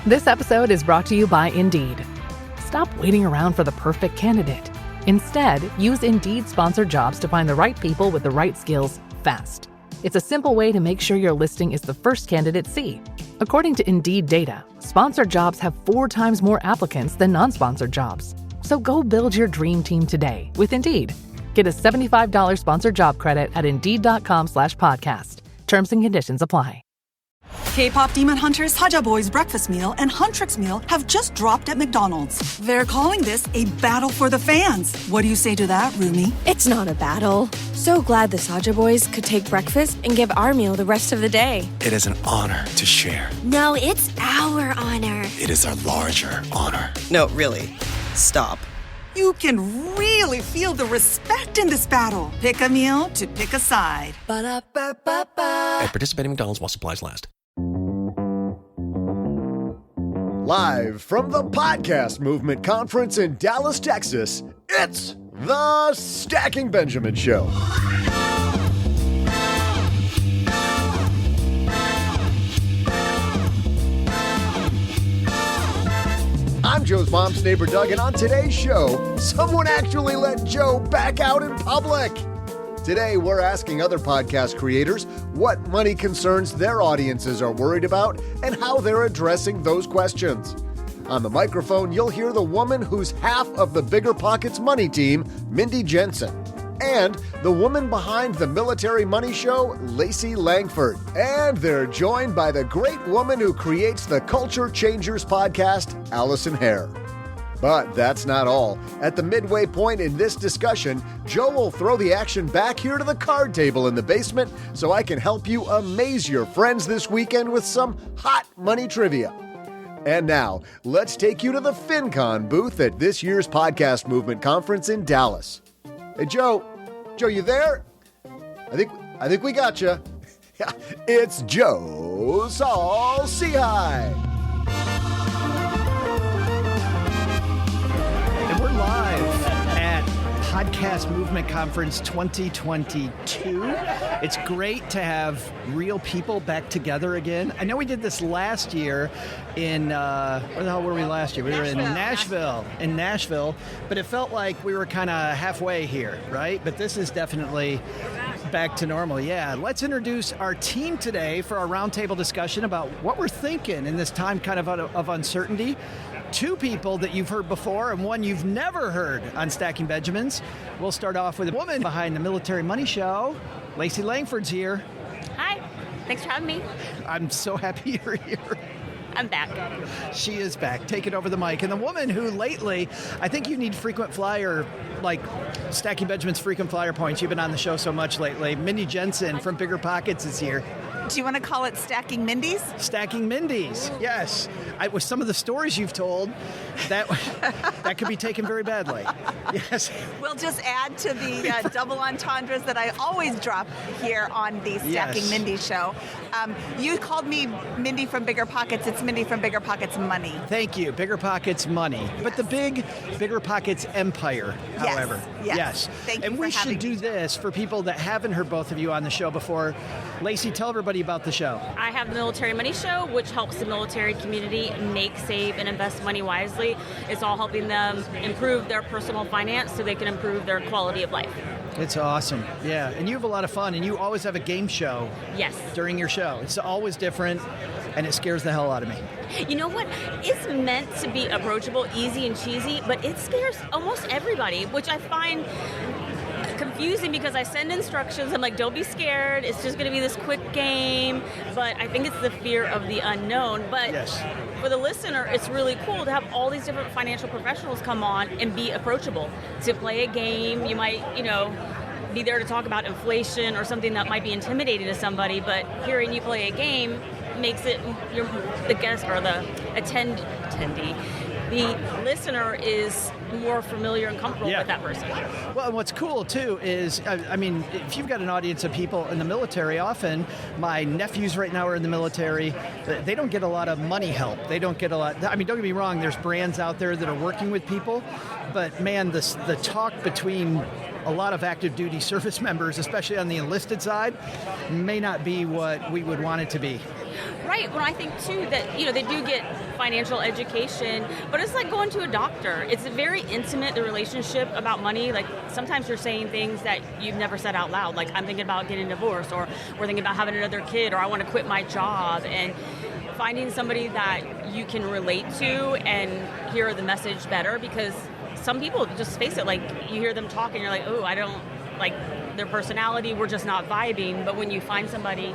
This episode is brought to you by Indeed. Stop waiting around for the perfect candidate. Instead, use Indeed sponsored jobs to find the right people with the right skills fast. It's a simple way to make sure your listing is the first candidates see. According to Indeed data, sponsored jobs have 4 times more applicants than non-sponsored jobs. So go build your dream team today with Indeed. Get a $75 sponsored job credit at Indeed.com/podcast. Terms and conditions apply. K-pop Demon Hunters Haja Boys Breakfast Meal and Huntrix Meal have just dropped at McDonald's. They're calling this a battle for the fans. What do you say to that, Rumi? It's not a battle. So glad the Saja Boys could take breakfast and give our meal the rest of the day. It is an honor to share. No, it's our honor. It is our larger honor. No, really. Stop. You can really feel the respect in this battle. Pick a meal to pick a side. Ba-da-ba-ba-ba. At participating McDonald's while supplies last. Live from the Podcast Movement Conference in Dallas, Texas, it's the Stacking Benjamin Show. I'm Joe's mom's neighbor, Doug, and on today's show, someone actually let Joe back out in public. Today, we're asking other podcast creators what money concerns their audiences are worried about and how they're addressing those questions. On the microphone, you'll hear the woman who's half of the BiggerPockets Money team, Mindy Jensen, and the woman behind the Military Money Show, Lacey Langford. And they're joined by the great woman who creates the Culture Changers podcast, Allison Hare. But that's not all. At the midway point in this discussion, Joe will throw the action back here to the card table in the basement so I can help you amaze your friends this weekend with some hot money trivia. And now, let's take you to the FinCon booth at this year's Podcast Movement Conference in Dallas. Hey, Joe. Joe, you there? I think we got you. It's Joe Saul-Sehy. And we're live at Podcast Movement Conference 2022. It's great to have real people back together again. I know we did this last year in, where the hell were we last year? We were in Nashville, but it felt like we were kind of halfway here, right? But this is definitely back to normal. Yeah, let's introduce our team today for our roundtable discussion about what we're thinking in this time kind of uncertainty. 2 people that you've heard before and one you've never heard on Stacking Benjamins. We'll start off with a woman behind the Military Money Show. Lacey Langford's here. Hi. Thanks for having me. I'm so happy you're here. I'm back. She is back, taking over the mic. And the woman who lately, I think you need frequent flyer, like Stacking Benjamin's frequent flyer points. You've been on the show so much lately. Mindy Jensen from BiggerPockets is here. Do you want to call it Stacking Mindy's? Stacking Mindy's, yes. With some of the stories you've told, that could be taken very badly. Yes. We'll just add to the double entendres that I always drop here on the Stacking Mindy Show. You called me Mindy from BiggerPockets. It's Mindy from BiggerPockets Money. Thank you, BiggerPockets Money. Yes. But the big BiggerPockets empire, however. Yes. Thank you. And we should do this for people that haven't heard both of you on the show before. Lacey, tell everybody about the show. I have the Military Money Show, which helps the military community make, save, and invest money wisely. It's all helping them improve their personal finance so they can improve their quality of life. It's awesome. Yeah, and you have a lot of fun, and you always have a game show. Yes. During your show. It's always different, and it scares the hell out of me. You know what? It's meant to be approachable, easy, and cheesy, but it scares almost everybody, which I find confusing because I send instructions. I'm like, don't be scared. It's just going to be this quick game. But I think it's the fear of the unknown. But yes, for the listener, it's really cool to have all these different financial professionals come on and be approachable. To play a game, you might, be there to talk about inflation or something that might be intimidating to somebody. But hearing you play a game makes it the guest or the attendee. The listener is more familiar and comfortable with that person. Well, and what's cool, too, is, if you've got an audience of people in the military, often my nephews right now are in the military. They don't get a lot of money help. They don't get a lot. Don't get me wrong, there's brands out there that are working with people. But, man, the talk between a lot of active duty service members, especially on the enlisted side, may not be what we would want it to be. Right. Well, I think too that, they do get financial education, but it's like going to a doctor. It's very intimate, the relationship about money. Like sometimes you're saying things that you've never said out loud. Like I'm thinking about getting divorced, or we're thinking about having another kid, or I want to quit my job. And finding somebody that you can relate to and hear the message better, because some people, just face it, like you hear them talk and you're like, oh, I don't like their personality, we're just not vibing. But when you find somebody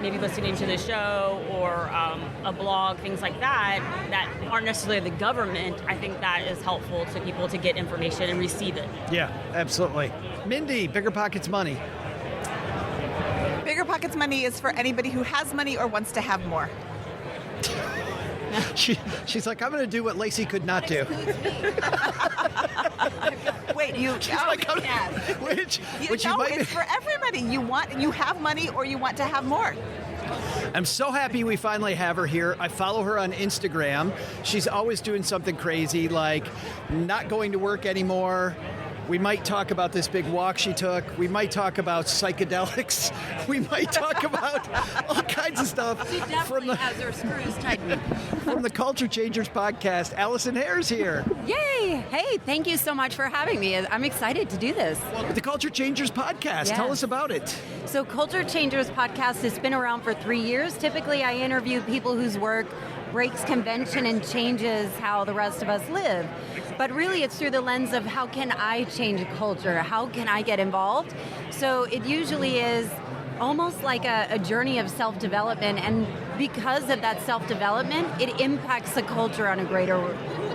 maybe listening to the show or a blog, things like that aren't necessarily the government, I think that is helpful to people to get information and receive it. Yeah, absolutely. Mindy, BiggerPockets Money. BiggerPockets Money is for anybody who has money or wants to have more. She's like, I'm going to do what Lacey could not do. Wait, Which it's for everybody. You have money or you want to have more. I'm so happy we finally have her here. I follow her on Instagram. She's always doing something crazy, like not going to work anymore. We might talk about this big walk she took. We might talk about psychedelics. We might talk about all kinds of stuff. She definitely has her screws tightened. From the Culture Changers podcast, Allison Hare's here. Yay! Hey, thank you so much for having me. I'm excited to do this. Welcome to the Culture Changers podcast. Yes. Tell us about it. So Culture Changers podcast has been around for 3 years. Typically, I interview people whose work breaks convention and changes how the rest of us live. But really, it's through the lens of how can I change a culture? How can I get involved? So it usually is almost like a journey of self-development, and because of that self-development, it impacts the culture on a greater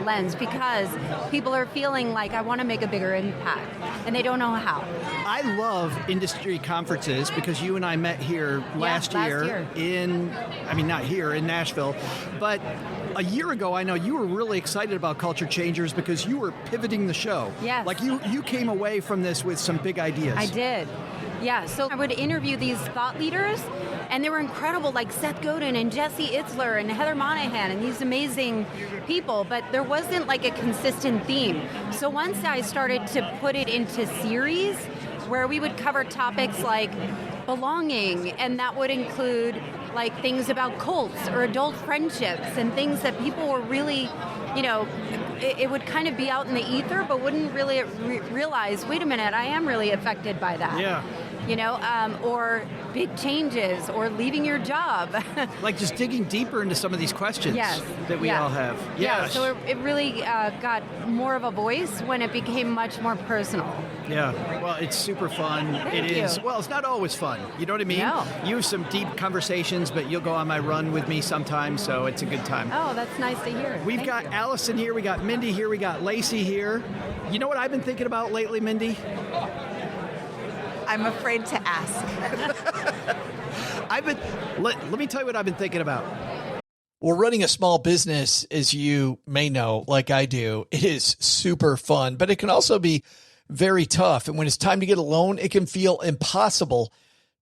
lens, because people are feeling like, I want to make a bigger impact, and they don't know how. I love industry conferences because you and I met here last year in Nashville, but a year ago, I know you were really excited about Culture Changers because you were pivoting the show. Yes. Like you came away from this with some big ideas. I did. Yeah, so I would interview these thought leaders, and they were incredible, like Seth Godin and Jesse Itzler and Heather Monahan and these amazing people, but there wasn't like a consistent theme. So once I started to put it into series where we would cover topics like belonging, and that would include like things about cults or adult friendships and things that people were really, it would kind of be out in the ether, but wouldn't really realize, wait a minute, I am really affected by that. Yeah. Or big changes, or leaving your job. Like just digging deeper into some of these questions that we all have. Yeah, so it really got more of a voice when it became much more personal. Yeah, well, it's super fun. Thank you. Well, it's not always fun. You know what I mean? No. You have some deep conversations, but you'll go on my run with me sometimes, so it's a good time. Oh, that's nice to hear. We've got Allison here, we got Mindy here, we got Lacey here. You know what I've been thinking about lately, Mindy? I'm afraid to ask. Let me tell you what I've been thinking about. Well, running a small business, as you may know, like I do, it is super fun, but it can also be very tough. And when it's time to get a loan, it can feel impossible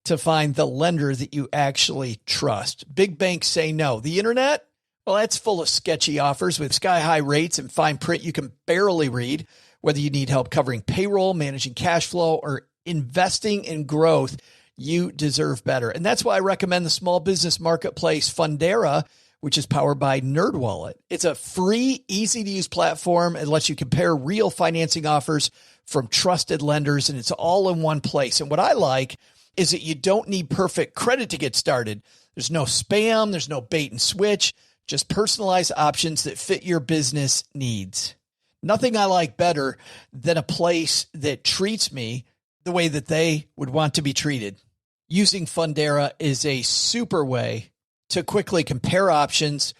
to find the lender that you actually trust. Big banks say no. The internet, well, that's full of sketchy offers with sky-high rates and fine print you can barely read. Whether you need help covering payroll, managing cash flow, or investing in growth, you deserve better. And that's why I recommend the small business marketplace Fundera, which is powered by NerdWallet. It's a free, easy-to-use platform. It lets you compare real financing offers from trusted lenders, and it's all in one place. And what I like is that you don't need perfect credit to get started. There's no spam, there's no bait and switch, just personalized options that fit your business needs. Nothing I like better than a place that treats me the way that they would want to be treated. Using Fundera is a super way to quickly compare options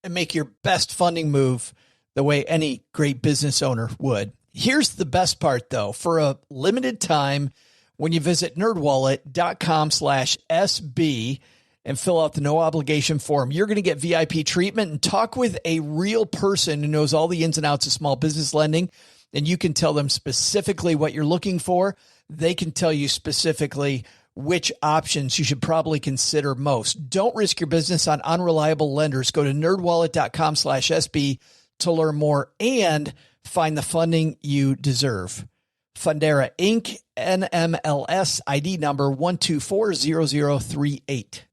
and make your best funding move the way any great business owner would. Here's the best part, though. For a limited time, when you visit nerdwallet.com/SB and fill out the no obligation form, you're going to get VIP treatment and talk with a real person who knows all the ins and outs of small business lending. And you can tell them specifically what you're looking for. They can tell you specifically which options you should probably consider most. Don't risk your business on unreliable lenders. Go to nerdwallet.com/SB to learn more and find the funding you deserve. Fundera Inc., NMLS ID number 1240038.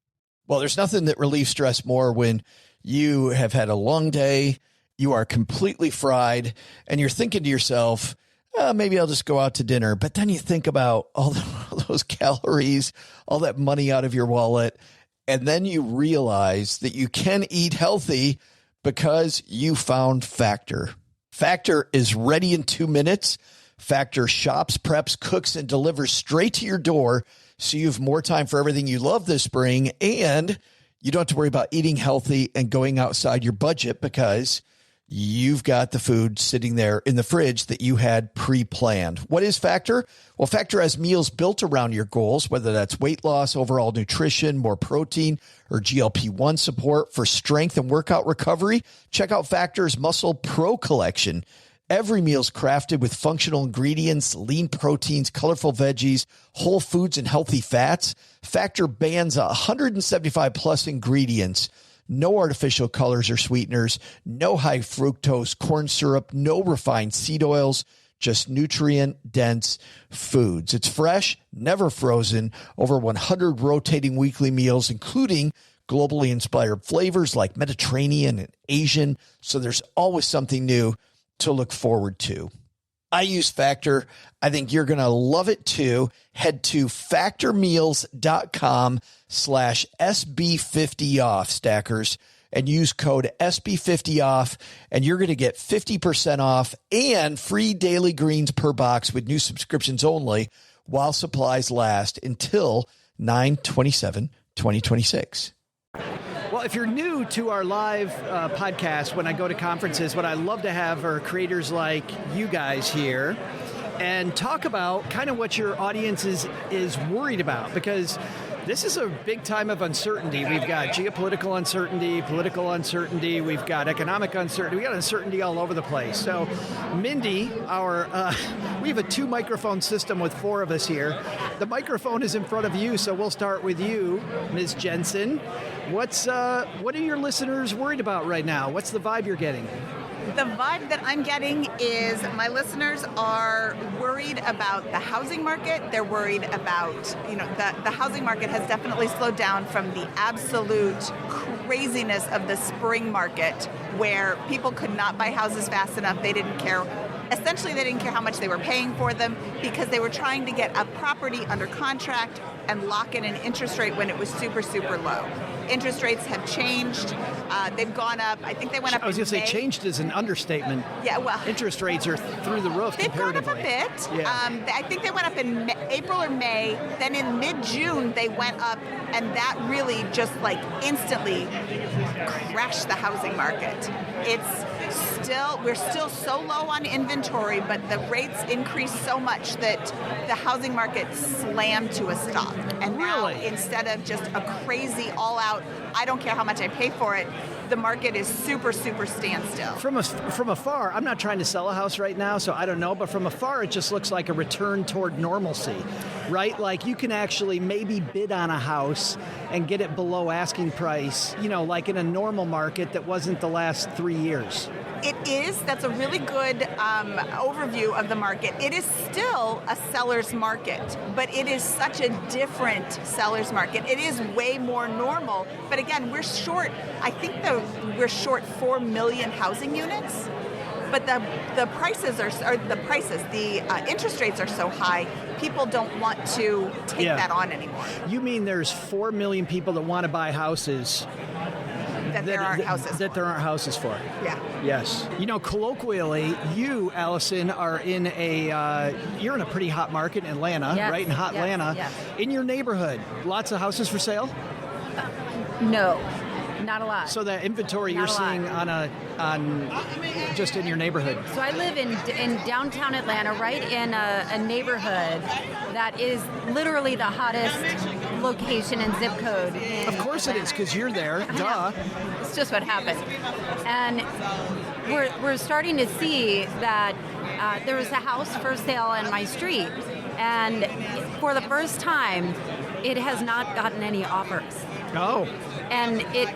Well, there's nothing that relieves stress more when you have had a long day, you are completely fried, and you're thinking to yourself, maybe I'll just go out to dinner. But then you think about all those calories, all that money out of your wallet, and then you realize that you can eat healthy because you found Factor. Factor is ready in 2 minutes. Factor shops, preps, cooks, and delivers straight to your door, so you have more time for everything you love this spring, and you don't have to worry about eating healthy and going outside your budget because you've got the food sitting there in the fridge that you had pre-planned. What is Factor? Well, Factor has meals built around your goals, whether that's weight loss, overall nutrition, more protein, or GLP-1 support for strength and workout recovery. Check out Factor's Muscle Pro collection. Every meal's crafted with functional ingredients, lean proteins, colorful veggies, whole foods, and healthy fats. Factor bans 175 plus ingredients. No artificial colors or sweeteners, no high fructose corn syrup, no refined seed oils, just nutrient-dense foods. It's fresh, never frozen, over 100 rotating weekly meals, including globally inspired flavors like Mediterranean and Asian, so there's always something new to look forward to. I use Factor. I think you're going to love it too. Head to factormeals.com/SB50off, stackers, and use code SB50off, and you're going to get 50% off and free daily greens per box with new subscriptions only while supplies last until 9/27/2026. Well, if you're new to our live podcast, when I go to conferences, what I love to have are creators like you guys here and talk about kind of what your audience is worried about, because this is a big time of uncertainty. We've got geopolitical uncertainty, political uncertainty, we've got economic uncertainty, we've got uncertainty all over the place. So, Mindy, we have a 2-microphone system with 4 of us here. The microphone is in front of you, so we'll start with you, Ms. Jensen. What are your listeners worried about right now? What's the vibe you're getting? The vibe that I'm getting is my listeners are worried about the housing market. They're worried about, the housing market has definitely slowed down from the absolute craziness of the spring market where people could not buy houses fast enough. They didn't care. Essentially, they didn't care how much they were paying for them because they were trying to get a property under contract and lock in an interest rate when it was super, super low. Interest rates have changed. They've gone up. I think they went up. I was going to say changed is an understatement. Yeah, well, interest rates are through the roof comparatively. They've gone up a bit. Yeah. I think they went up in April or May. Then in mid-June they went up, and that really just instantly crashed the housing market. We're still so low on inventory, but the rates increased so much that the housing market slammed to a stop. And now, instead of just a crazy all-out, I don't care how much I pay for it, the market is super, super standstill. From afar, I'm not trying to sell a house right now, so I don't know, but from afar it just looks like a return toward normalcy, right? Like you can actually maybe bid on a house and get it below asking price, like in a normal market that wasn't the last 3 years. It is. That's a really good overview of the market. It is still a seller's market, but it is such a different seller's market. It is way more normal. But again, we're short. I think we're short 4 million housing units. But the interest rates are so high, people don't want to take that on anymore. You mean there's 4 million people that want to buy houses that there aren't houses for. Yeah. Yes. Colloquially, you, Allison, are you're in a pretty hot market in Atlanta, right? In hot Atlanta. Yes. In your neighborhood, lots of houses for sale? No. Not a lot. So that inventory you're seeing on just in your neighborhood. So I live in downtown Atlanta, right in a neighborhood that is literally the hottest location and zip code. Of course it is, because you're there. Duh. It's just what happened. And we're starting to see that there was a house for sale on my street, and for the first time, it has not gotten any offers. Oh. And it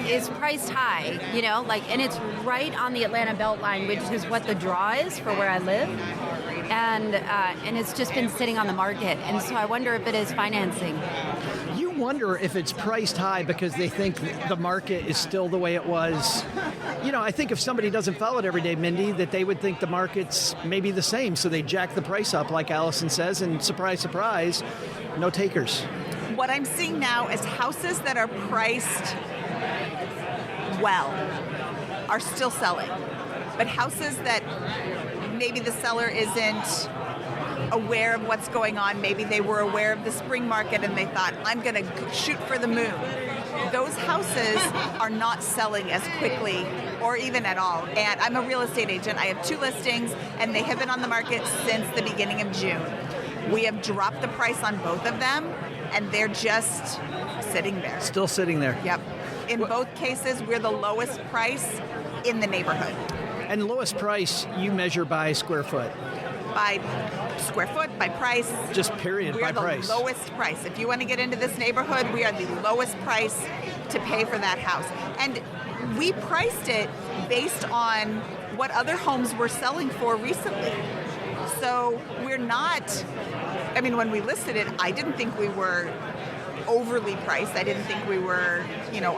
is priced high, and it's right on the Atlanta Beltline, which is what the draw is for where I live. And it's just been sitting on the market. And so I wonder if it is financing. You wonder if it's priced high because they think the market is still the way it was. I think if somebody doesn't follow it every day, Mindy, that they would think the market's maybe the same. So they jack the price up, like Allison says, and surprise, surprise, no takers. What I'm seeing now is houses that are priced well are still selling. But houses that maybe the seller isn't aware of what's going on, maybe they were aware of the spring market and they thought, I'm going to shoot for the moon. Those houses are not selling as quickly or even at all. And I'm a real estate agent. I have 2 listings and they have been on the market since the beginning of June. We have dropped the price on both of them and they're just sitting there. Still sitting there. Yep. In both cases, we're the lowest price in the neighborhood. And lowest price you measure by square foot? By square foot, by price. Just period, by price. We are the lowest price. If you want to get into this neighborhood, we are the lowest price to pay for that house. And we priced it based on what other homes were selling for recently. So we're not, when we listed it, I didn't think we were overly priced. I didn't think we were,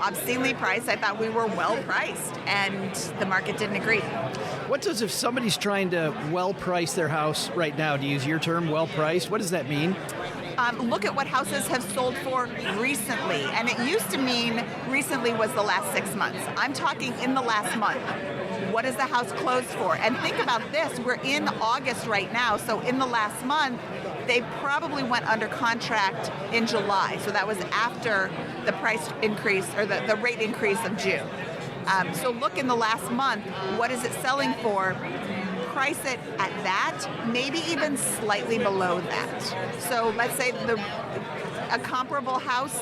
obscenely priced. I thought we were well priced, and the market didn't agree. What does, if somebody's trying to well price their house right now, to use your term, well priced, what does that mean? Look at what houses have sold for recently, and it used to mean recently was the last 6 months. I'm talking in the last month. What is the house closed for? And think about this, we're in August right now, so in the last month, they probably went under contract in July. So that was after the price increase or the rate increase of June. So look in the last month, what is it selling for? Price it at that, maybe even slightly below that. So let's say a comparable house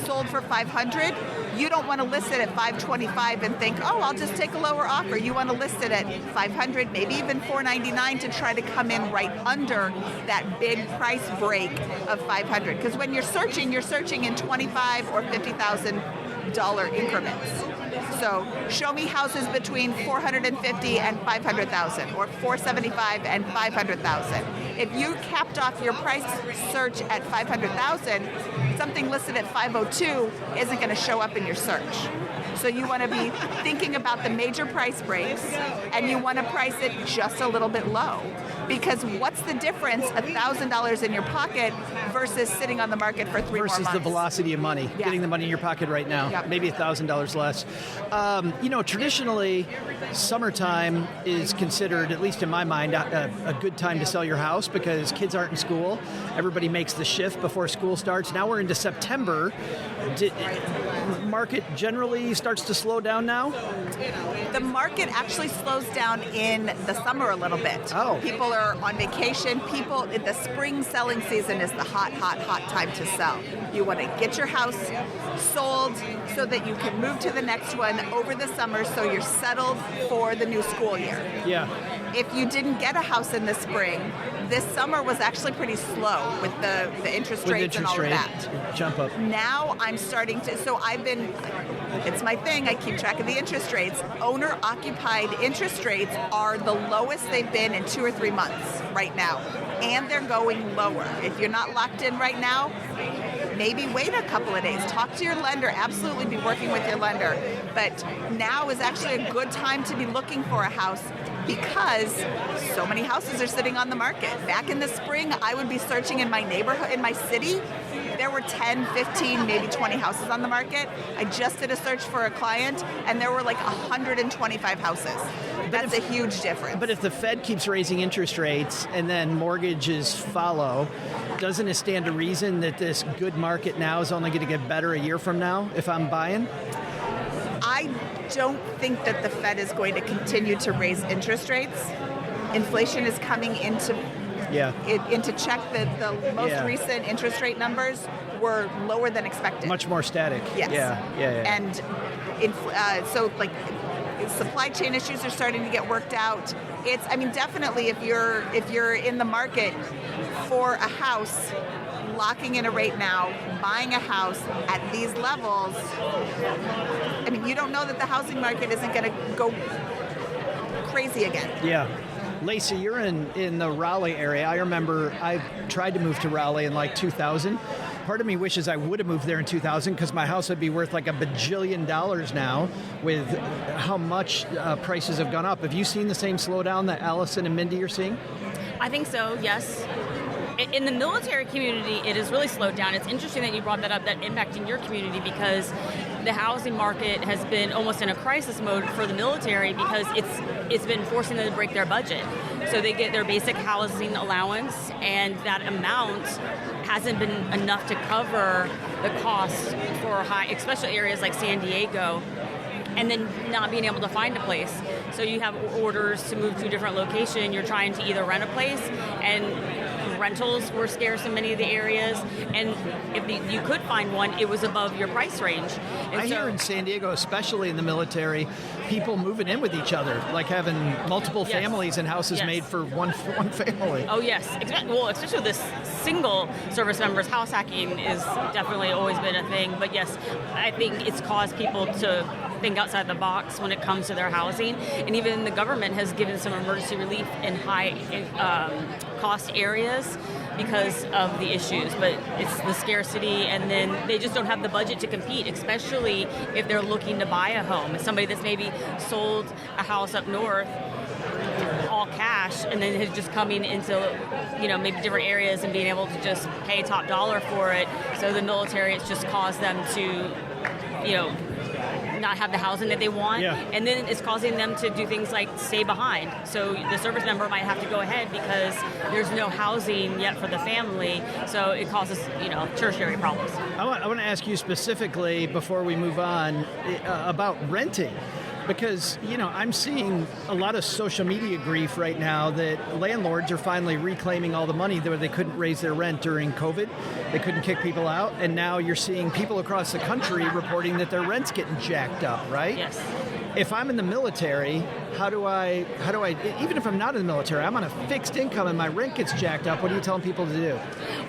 sold for $500. You don't want to list it at $525 and think, oh, I'll just take a lower offer. You want to list it at $500, maybe even $499 to try to come in right under that big price break of $500. Because when you're searching in $25,000 or $50,000 increments. So show me houses between $450,000 and $500,000, or $475,000 and $500,000. If you capped off your price search at $500,000, something listed at $502,000 isn't going to show up in your search. So you want to be thinking about the major price breaks, and you want to price it just a little bit low. Because what's the difference, $1,000 in your pocket versus sitting on the market for 3 more months? Versus the velocity of money, getting the money in your pocket right now, maybe $1,000 less. Traditionally, summertime is considered, at least in my mind, a good time to sell your house because kids aren't in school. Everybody makes the shift before school starts. Now we're into September. Market generally starts to slow down now? The market actually slows down in the summer a little bit. Oh. People are on vacation. The spring selling season is the hot time to sell. You want to get your house sold so that you can move to the next one over the summer so you're settled for the new school year. Yeah. If you didn't get a house in the spring, this summer was actually pretty slow with the interest rates and all of that. Jump up. Now I'm starting to, it's my thing, I keep track of the interest rates. Owner-occupied interest rates are the lowest they've been in 2 or 3 months right now. And they're going lower. If you're not locked in right now, maybe wait a couple of days. Talk to your lender. Absolutely be working with your lender. But now is actually a good time to be looking for a house because so many houses are sitting on the market. Back in the spring, I would be searching in my neighborhood, in my city. There were 10, 15, maybe 20 houses on the market. I just did a search for a client, and there were like 125 houses. That's a huge difference. But if the Fed keeps raising interest rates and then mortgages follow, doesn't it stand to reason that this good market now is only going to get better a year from now if I'm buying? I don't think that the Fed is going to continue to raise interest rates. Inflation is coming into check. The most recent interest rate numbers were lower than expected. Much more static. Yes. Yeah. And supply chain issues are starting to get worked out. Definitely if you're in the market for a house, locking in a rate now, buying a house at these levels, you don't know that the housing market isn't going to go crazy again. Yeah. Lacey, you're in the Raleigh area. I remember I tried to move to Raleigh in like 2000. part of me wishes I would have moved there in 2000 because my house would be worth like $1 bajillion now with how much prices have gone up. Have you seen the same slowdown that Allison and Mindy are seeing? I think so, yes. In the military community, it has really slowed down. It's interesting that you brought that up, that impacting your community, because the housing market has been almost in a crisis mode for the military because it's been forcing them to break their budget. So they get their basic housing allowance, and that amount hasn't been enough to cover the cost for especially areas like San Diego, and then not being able to find a place. So you have orders to move to a different location. You're trying to either rent a place, and rentals were scarce in many of the areas, and if you could find one, it was above your price range. And I hear in San Diego, especially in the military, people moving in with each other, like having multiple families and houses made for one family. Oh, yes. Well, especially this single service members, house hacking is definitely always been a thing. But yes, I think it's caused people to think outside the box when it comes to their housing. And even the government has given some emergency relief in high cost areas because of the issues, but it's the scarcity, and then they just don't have the budget to compete, especially if they're looking to buy a home. As somebody that's maybe sold a house up north all cash and then is just coming into, maybe different areas and being able to just pay top dollar for it. So the military, it's just caused them to, not have the housing that they want, and then it's causing them to do things like stay behind. So the service member might have to go ahead because there's no housing yet for the family, so it causes, tertiary problems. I want to ask you specifically, before we move on, about renting. Because, I'm seeing a lot of social media grief right now that landlords are finally reclaiming all the money that they couldn't raise their rent during COVID. They couldn't kick people out. And now you're seeing people across the country reporting that their rent's getting jacked up, right? Yes. If I'm in the military, how do I, even if I'm not in the military, I'm on a fixed income and my rent gets jacked up, what are you telling people to do?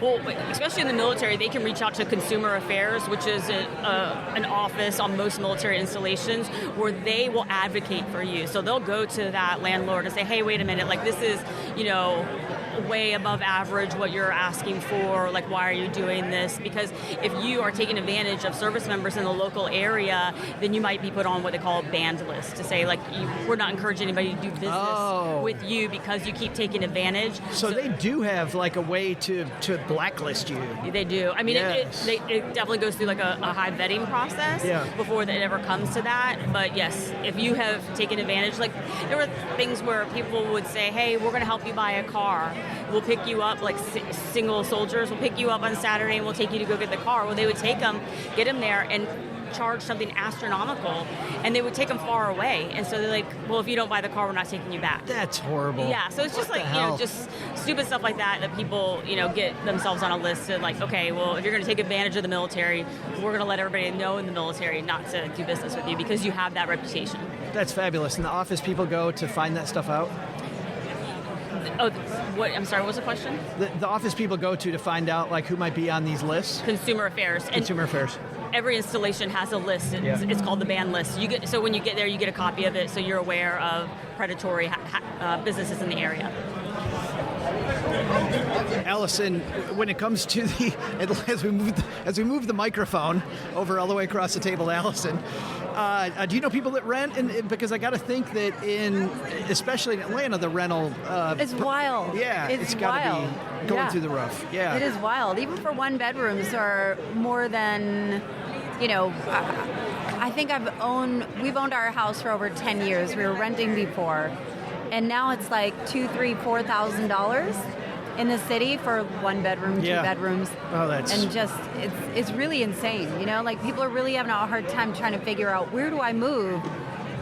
Well, especially in the military, they can reach out to Consumer Affairs, which is an office on most military installations where they will advocate for you. So they'll go to that landlord and say, hey, wait a minute, like this is, way above average what you're asking for, like why are you doing this? Because if you are taking advantage of service members in the local area, then you might be put on what they call a banned list to say like we're not encouraging anybody to do business with you because you keep taking advantage. So they do have like a way to blacklist you. They do. I mean, it definitely goes through like a high vetting process before it ever comes to that. But yes, if you have taken advantage, like there were things where people would say, hey, we're going to help you buy a car. We'll pick you up, like single soldiers, we'll pick you up on Saturday and we'll take you to go get the car. Well, they would take them, get them there, and charge something astronomical, and they would take them far away. And so they're like, well, if you don't buy the car, we're not taking you back. That's horrible. Yeah, so it's just like, just stupid stuff like that people, get themselves on a list of like, okay, well, if you're going to take advantage of the military, we're going to let everybody know in the military not to do business with you because you have that reputation. That's fabulous. And the office people go to find that stuff out? Oh, what? I'm sorry, what was the question? The office people go to find out like who might be on these lists? Consumer Affairs. Consumer Affairs. Every installation has a list. It's called the ban list. So when you get there, you get a copy of it so you're aware of predatory businesses in the area. Allison, when it comes to as we move the microphone over all the way across the table to Allison, do you know people that rent? And because I got to think that especially in Atlanta, the rental it's wild. Yeah, it's got to be going through the roof. Yeah, it is wild. Even for one bedrooms are more than, I think we've owned our house for over 10 years. We were renting before, and now it's like $2,000, $3,000, $4,000 in the city for one bedroom, two bedrooms. Oh, that's... And just, it's really insane, Like, people are really having a hard time trying to figure out, where do I move?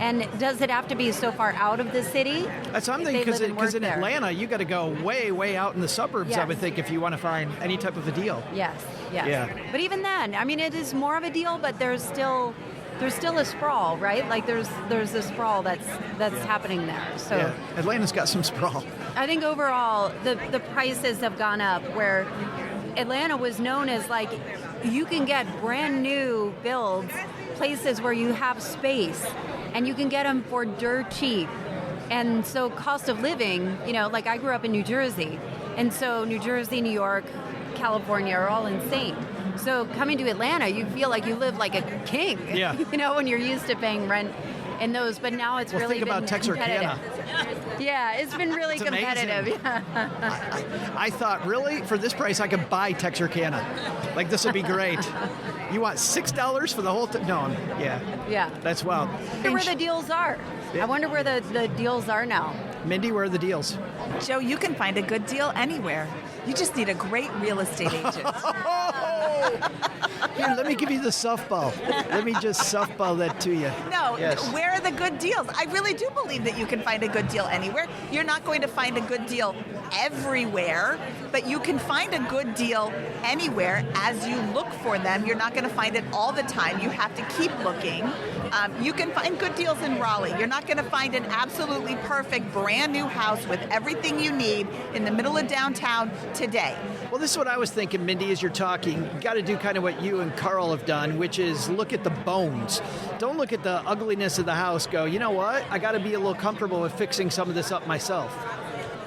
And does it have to be so far out of the city? That's something, because in Atlanta, you got to go way, way out in the suburbs, I would think, if you want to find any type of a deal. Yes. Yeah. But even then, I mean, it is more of a deal, but there's still a sprawl, right? Like there's a sprawl that's happening there. So Atlanta's got some sprawl. I think overall the prices have gone up, where Atlanta was known as like you can get brand new builds, places where you have space and you can get them for dirt cheap. And so cost of living, like I grew up in New Jersey, and so New Jersey, New York, California are all insane. So coming to Atlanta, you feel like you live like a king. Yeah. When you're used to paying rent in those, but now it's really think been about Texarkana. competitive. Yeah, it's been really competitive. Yeah. I thought, really? For this price, I could buy Texarkana. Like, this would be great. You want $6 for the whole no, yeah. Yeah. That's wild. I wonder where the deals are. Yeah. I wonder where the deals are now. Mindy, where are the deals? Joe, you can find a good deal anywhere. You just need a great real estate agent. Here, let me give you the softball. Let me just softball that to you. No, Yes. where are the good deals? I really do believe that you can find a good deal anywhere. You're not going to find a good deal everywhere, but you can find a good deal anywhere as you look for them. You're not going to find it all the time. You have to keep looking. You can find good deals in Raleigh. You're not going to find an absolutely perfect brand new house with everything you need in the middle of downtown today. Well, this is what I was thinking, Mindy, as you're talking. You got to do kind of what you and Carl have done, which is look at the bones. Don't look at the ugliness of the house. Go, you know what? I got to be a little comfortable with fixing some of this up myself.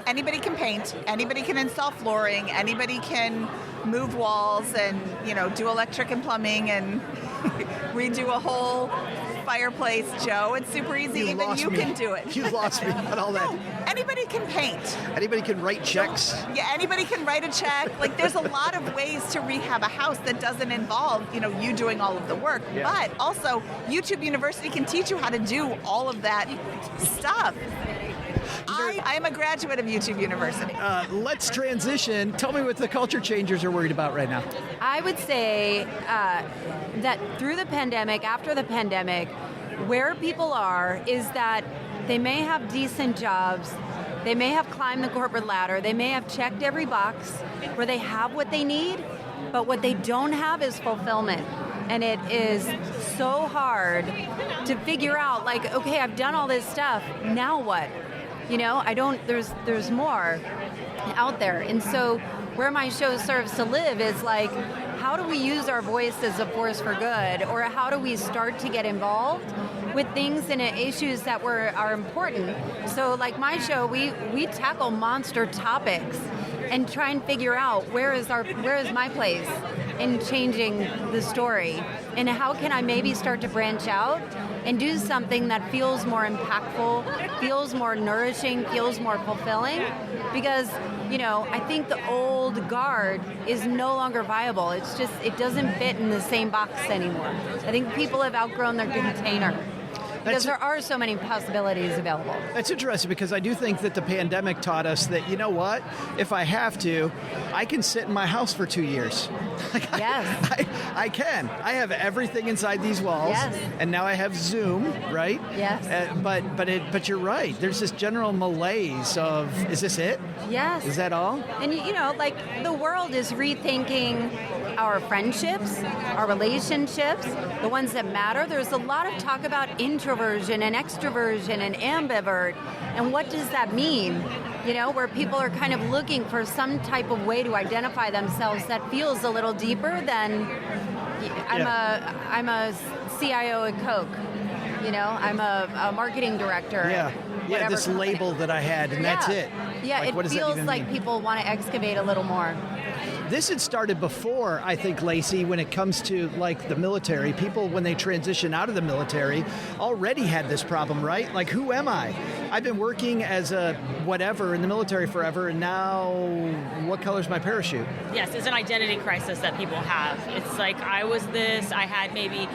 Anybody can paint, anybody can install flooring, anybody can move walls and, do electric and plumbing and redo a whole fireplace, Joe. It's super easy. Even you can do it. You lost me on all that. No, anybody can paint. Anybody can write checks. Yeah, anybody can write a check. Like, there's a lot of ways to rehab a house that doesn't involve, you doing all of the work. Yeah. But also, YouTube University can teach you how to do all of that stuff. I am a graduate of YouTube University. Let's transition. Tell me what the culture changers are worried about right now. I would say that through the pandemic, after the pandemic, where people are is that they may have decent jobs, they may have climbed the corporate ladder, they may have checked every box where they have what they need, but what they don't have is fulfillment. And it is so hard to figure out, like, okay, I've done all this stuff, now what? There's more out there. And so where my show serves to live is like, how do we use our voice as a force for good? Or how do we start to get involved with things and issues that are important? So like my show, we tackle monster topics and try and figure out where is my place in changing the story, and how can I maybe start to branch out and do something that feels more impactful, feels more nourishing, feels more fulfilling. Because, I think the old guard is no longer viable. It's just, it doesn't fit in the same box anymore. I think people have outgrown their container. Because there are so many possibilities available. That's interesting, because I do think that the pandemic taught us that, you know what, if I have to, I can sit in my house for 2 years. Yes. I can. I have everything inside these walls. Yes. And now I have Zoom, right? Yes. But you're right. There's this general malaise of, is this it? Yes. Is that all? And, the world is rethinking our friendships, our relationships, the ones that matter. There's a lot of talk about introversion and extroversion and ambivert. And what does that mean? Where people are kind of looking for some type of way to identify themselves that feels a little deeper than I'm a CIO at Coke. I'm a marketing director. Yeah. Yeah, this label that I had, and that's it. Yeah, like, it feels like people want to excavate a little more. This had started before, I think, Lacey, when it comes to, like, the military. People, when they transition out of the military, already had this problem, right? Like, who am I? I've been working as a whatever in the military forever, and now what color's my parachute? Yes, it's an identity crisis that people have. It's like, I was this, I had maybe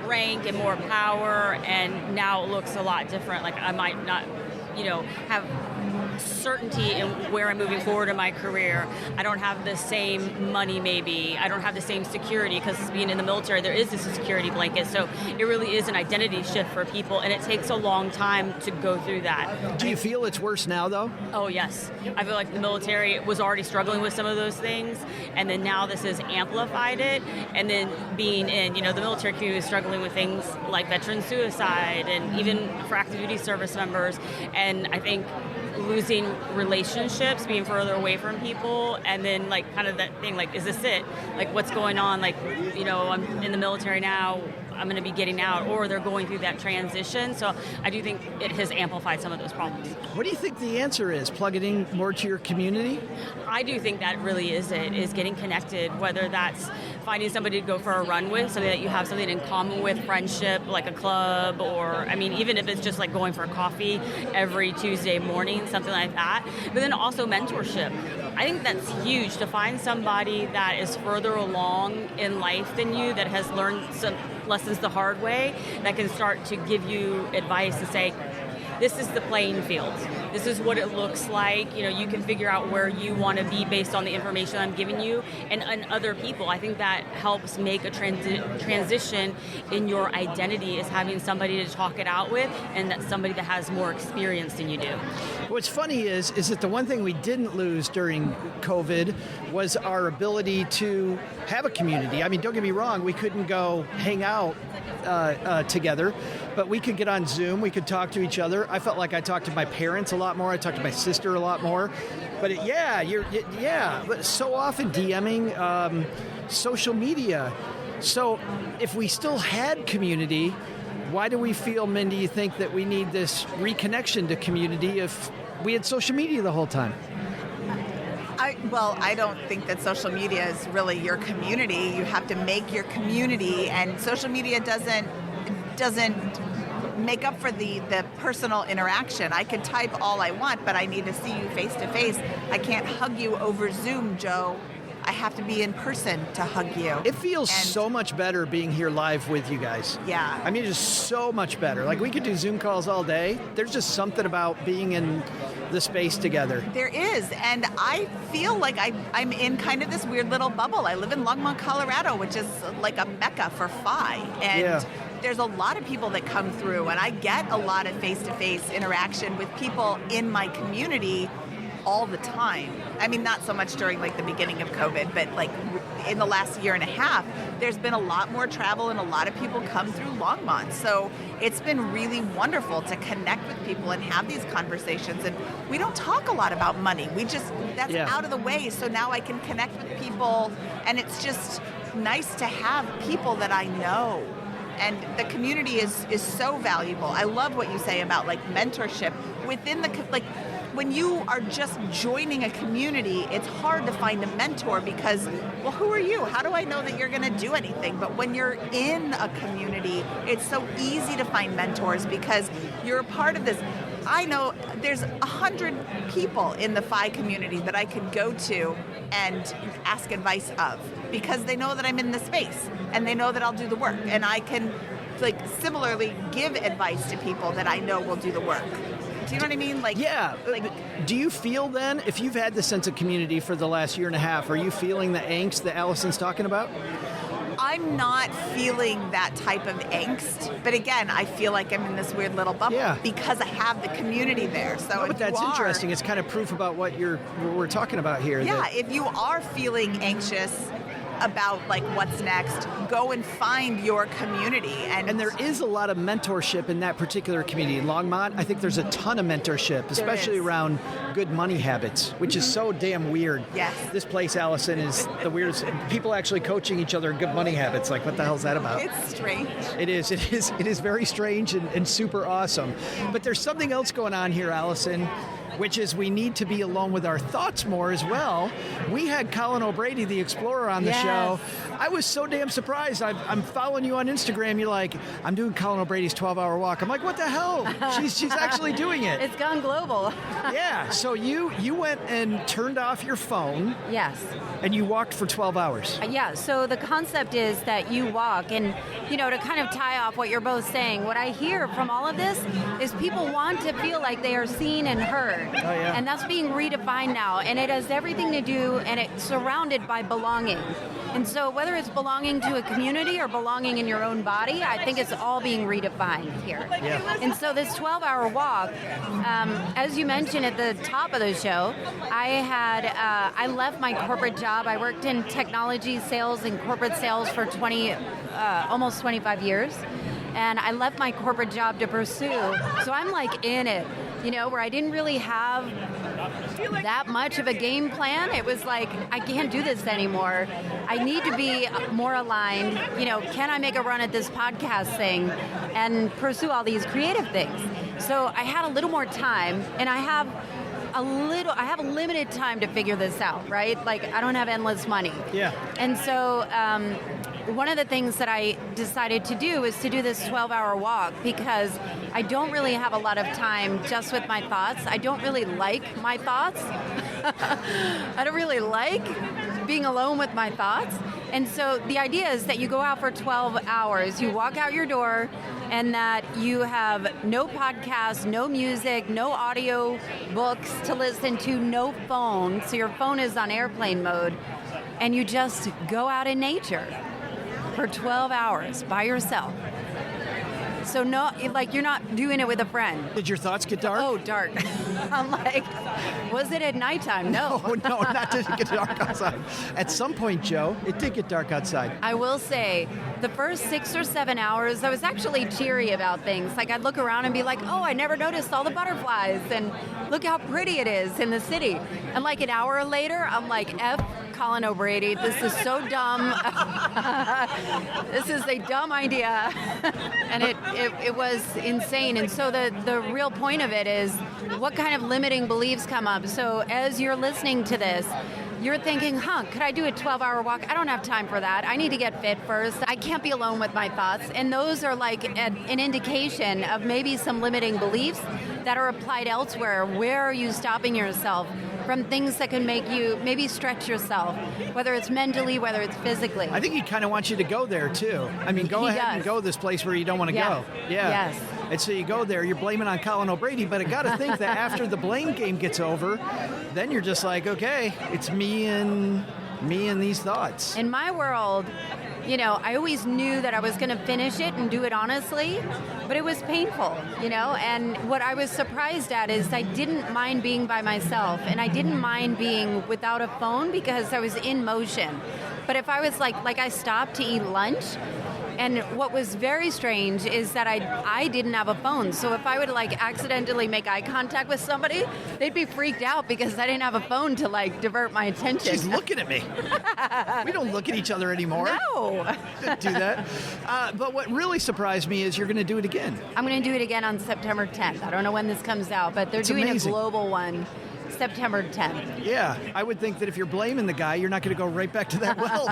rank and more power, and now it looks a lot different. Like, I might not, have certainty in where I'm moving forward in my career. I don't have the same money, maybe. I don't have the same security, because being in the military, there is this security blanket. So it really is an identity shift for people, and it takes a long time to go through that. Do you feel it's worse now, though? Oh, yes. I feel like the military was already struggling with some of those things, and then now this has amplified it. And then being in, the military community is struggling with things like veteran suicide, and even for active duty service members. And I think losing relationships, being further away from people, and then like kind of that thing, like, is this it? Like, what's going on? Like, I'm in the military now. I'm going to be getting out, or they're going through that transition. So I do think it has amplified some of those problems. What do you think the answer is? Plug it in more to your community? I do think that really is it, is getting connected, whether that's finding somebody to go for a run with, somebody that you have something in common with, friendship, like a club, or, I mean, even if it's just like going for coffee every Tuesday morning, something like that. But then also mentorship. I think that's huge, to find somebody that is further along in life than you, that has learned some lessons the hard way, that can start to give you advice and say, this is the playing field. This is what it looks like. You know, you can figure out where you want to be based on the information I'm giving you and other people. I think that helps make a transition in your identity, is having somebody to talk it out with, and that's somebody that has more experience than you do. What's funny is that the one thing we didn't lose during COVID was our ability to have a community. I mean, don't get me wrong, we couldn't go hang out together, but we could get on Zoom, we could talk to each other. I felt like I talked to my parents a lot more, I talked to my sister a lot more. But but so often DMing, social media. So if we still had community, why do we feel, Mindy, you think that we need this reconnection to community if we had social media the whole time? I don't think that social media is really your community. You have to make your community, and social media doesn't make up for the personal interaction. I can type all I want, but I need to see you face to face. I can't hug you over Zoom, Joe. I have to be in person to hug you. It feels so much better being here live with you guys. Yeah. I mean, it's just so much better. Like, we could do Zoom calls all day. There's just something about being in the space together. There is, and I feel like I'm in kind of this weird little bubble. I live in Longmont, Colorado, which is like a mecca for FI, and there's a lot of people that come through, and I get a lot of face-to-face interaction with people in my community all the time. I mean, not so much during like the beginning of COVID, but like in the last year and a half, there's been a lot more travel and a lot of people come through Longmont. So it's been really wonderful to connect with people and have these conversations. And we don't talk a lot about money. That's out of the way. So now I can connect with people, and it's just nice to have people that I know. And the community is so valuable. I love what you say about like mentorship within when you are just joining a community, it's hard to find a mentor because, well, who are you? How do I know that you're going to do anything? But when you're in a community, it's so easy to find mentors because you're a part of this. I know there's 100 people in the FI community that I can go to and ask advice of because they know that I'm in the space and they know that I'll do the work. And I can, like, similarly give advice to people that I know will do the work. Do you know what I mean? Do you feel then, if you've had this sense of community for the last year and a half, are you feeling the angst that Allison's talking about? I'm not feeling that type of angst, but again, I feel like I'm in this weird little bubble because I have the community there. So, no, but that's interesting. It's kind of proof about what we're talking about here. Yeah, if you are feeling anxious about like what's next, go and find your community. And there is a lot of mentorship in that particular community. In Longmont, I think there's a ton of mentorship, especially around good money habits, which is so damn weird. Yes. This place, Allison, is the weirdest. People actually coaching each other in good money habits. Like, what the hell's that about? It's strange. It is very strange and super awesome. But there's something else going on here, Allison, which is we need to be alone with our thoughts more as well. We had Colin O'Brady, the explorer, on the show. I was so damn surprised. I'm following you on Instagram. You're like, I'm doing Colin O'Brady's 12-hour walk. I'm like, what the hell? She's actually doing it. It's gone global. Yeah. So you went and turned off your phone. Yes. And you walked for 12 hours. Yeah. So the concept is that you walk, and to kind of tie off what you're both saying, what I hear from all of this is people want to feel like they are seen and heard. Oh, yeah. And that's being redefined now, and it has everything to do, and it's surrounded by belonging. And so whether it's belonging to a community or belonging in your own body, I think it's all being redefined here. Yeah. And so this 12-hour walk, as you mentioned at the top of the show, I left my corporate job. I worked in technology sales and corporate sales for almost 25 years. and I left my corporate job to pursue. So I'm like in it, where I didn't really have that much of a game plan. It was like, I can't do this anymore. I need to be more aligned. Can I make a run at this podcast thing and pursue all these creative things? So I had a little more time, and I have a limited time to figure this out, right? Like, I don't have endless money. Yeah. And so one of the things that I decided to do is to do this 12-hour walk, because I don't really have a lot of time just with my thoughts. I don't really like my thoughts. I don't really like being alone with my thoughts. And so the idea is that you go out for 12 hours, you walk out your door, and that you have no podcast, no music, no audio books to listen to, no phone, so your phone is on airplane mode, and you just go out in nature for 12 hours by yourself. So no, like, you're not doing it with a friend. Did your thoughts get dark? Oh, dark. I'm like, was it at nighttime? No. No, not did it get dark outside. At some point, Joe, it did get dark outside. I will say, the first 6 or 7 hours, I was actually cheery about things. Like, I'd look around and be like, oh, I never noticed all the butterflies, and look how pretty it is in the city. And like an hour later, I'm like, F Colin O'Brady, this is so dumb. This is a dumb idea. And it was insane. And so the real point of it is, what kind of limiting beliefs come up? So as you're listening to this, you're thinking, could I do a 12-hour walk? I don't have time for that. I need to get fit first. I can't be alone with my thoughts. And those are like an indication of maybe some limiting beliefs that are applied elsewhere. Where are you stopping yourself from things that can make you maybe stretch yourself, whether it's mentally, whether it's physically? I think he kind of wants you to go there, too. I mean, go ahead and go this place where you don't want to go. Yeah. Yes. And so you go there, you're blaming on Colin O'Brady, but I got to think that after the blame game gets over, then you're just like, okay, it's me and these thoughts. In my world, I always knew that I was going to finish it and do it honestly, but it was painful, and what I was surprised at is I didn't mind being by myself, and I didn't mind being without a phone because I was in motion. But if I was like I stopped to eat lunch, and what was very strange is that I didn't have a phone. So if I would accidentally make eye contact with somebody, they'd be freaked out because I didn't have a phone to divert my attention. She's looking at me. We don't look at each other anymore. No. Do that. But what really surprised me is you're going to do it again. I'm going to do it again on September 10th. I don't know when this comes out, but they're doing a global one. September 10th. Yeah, I would think that if you're blaming the guy, you're not going to go right back to that well.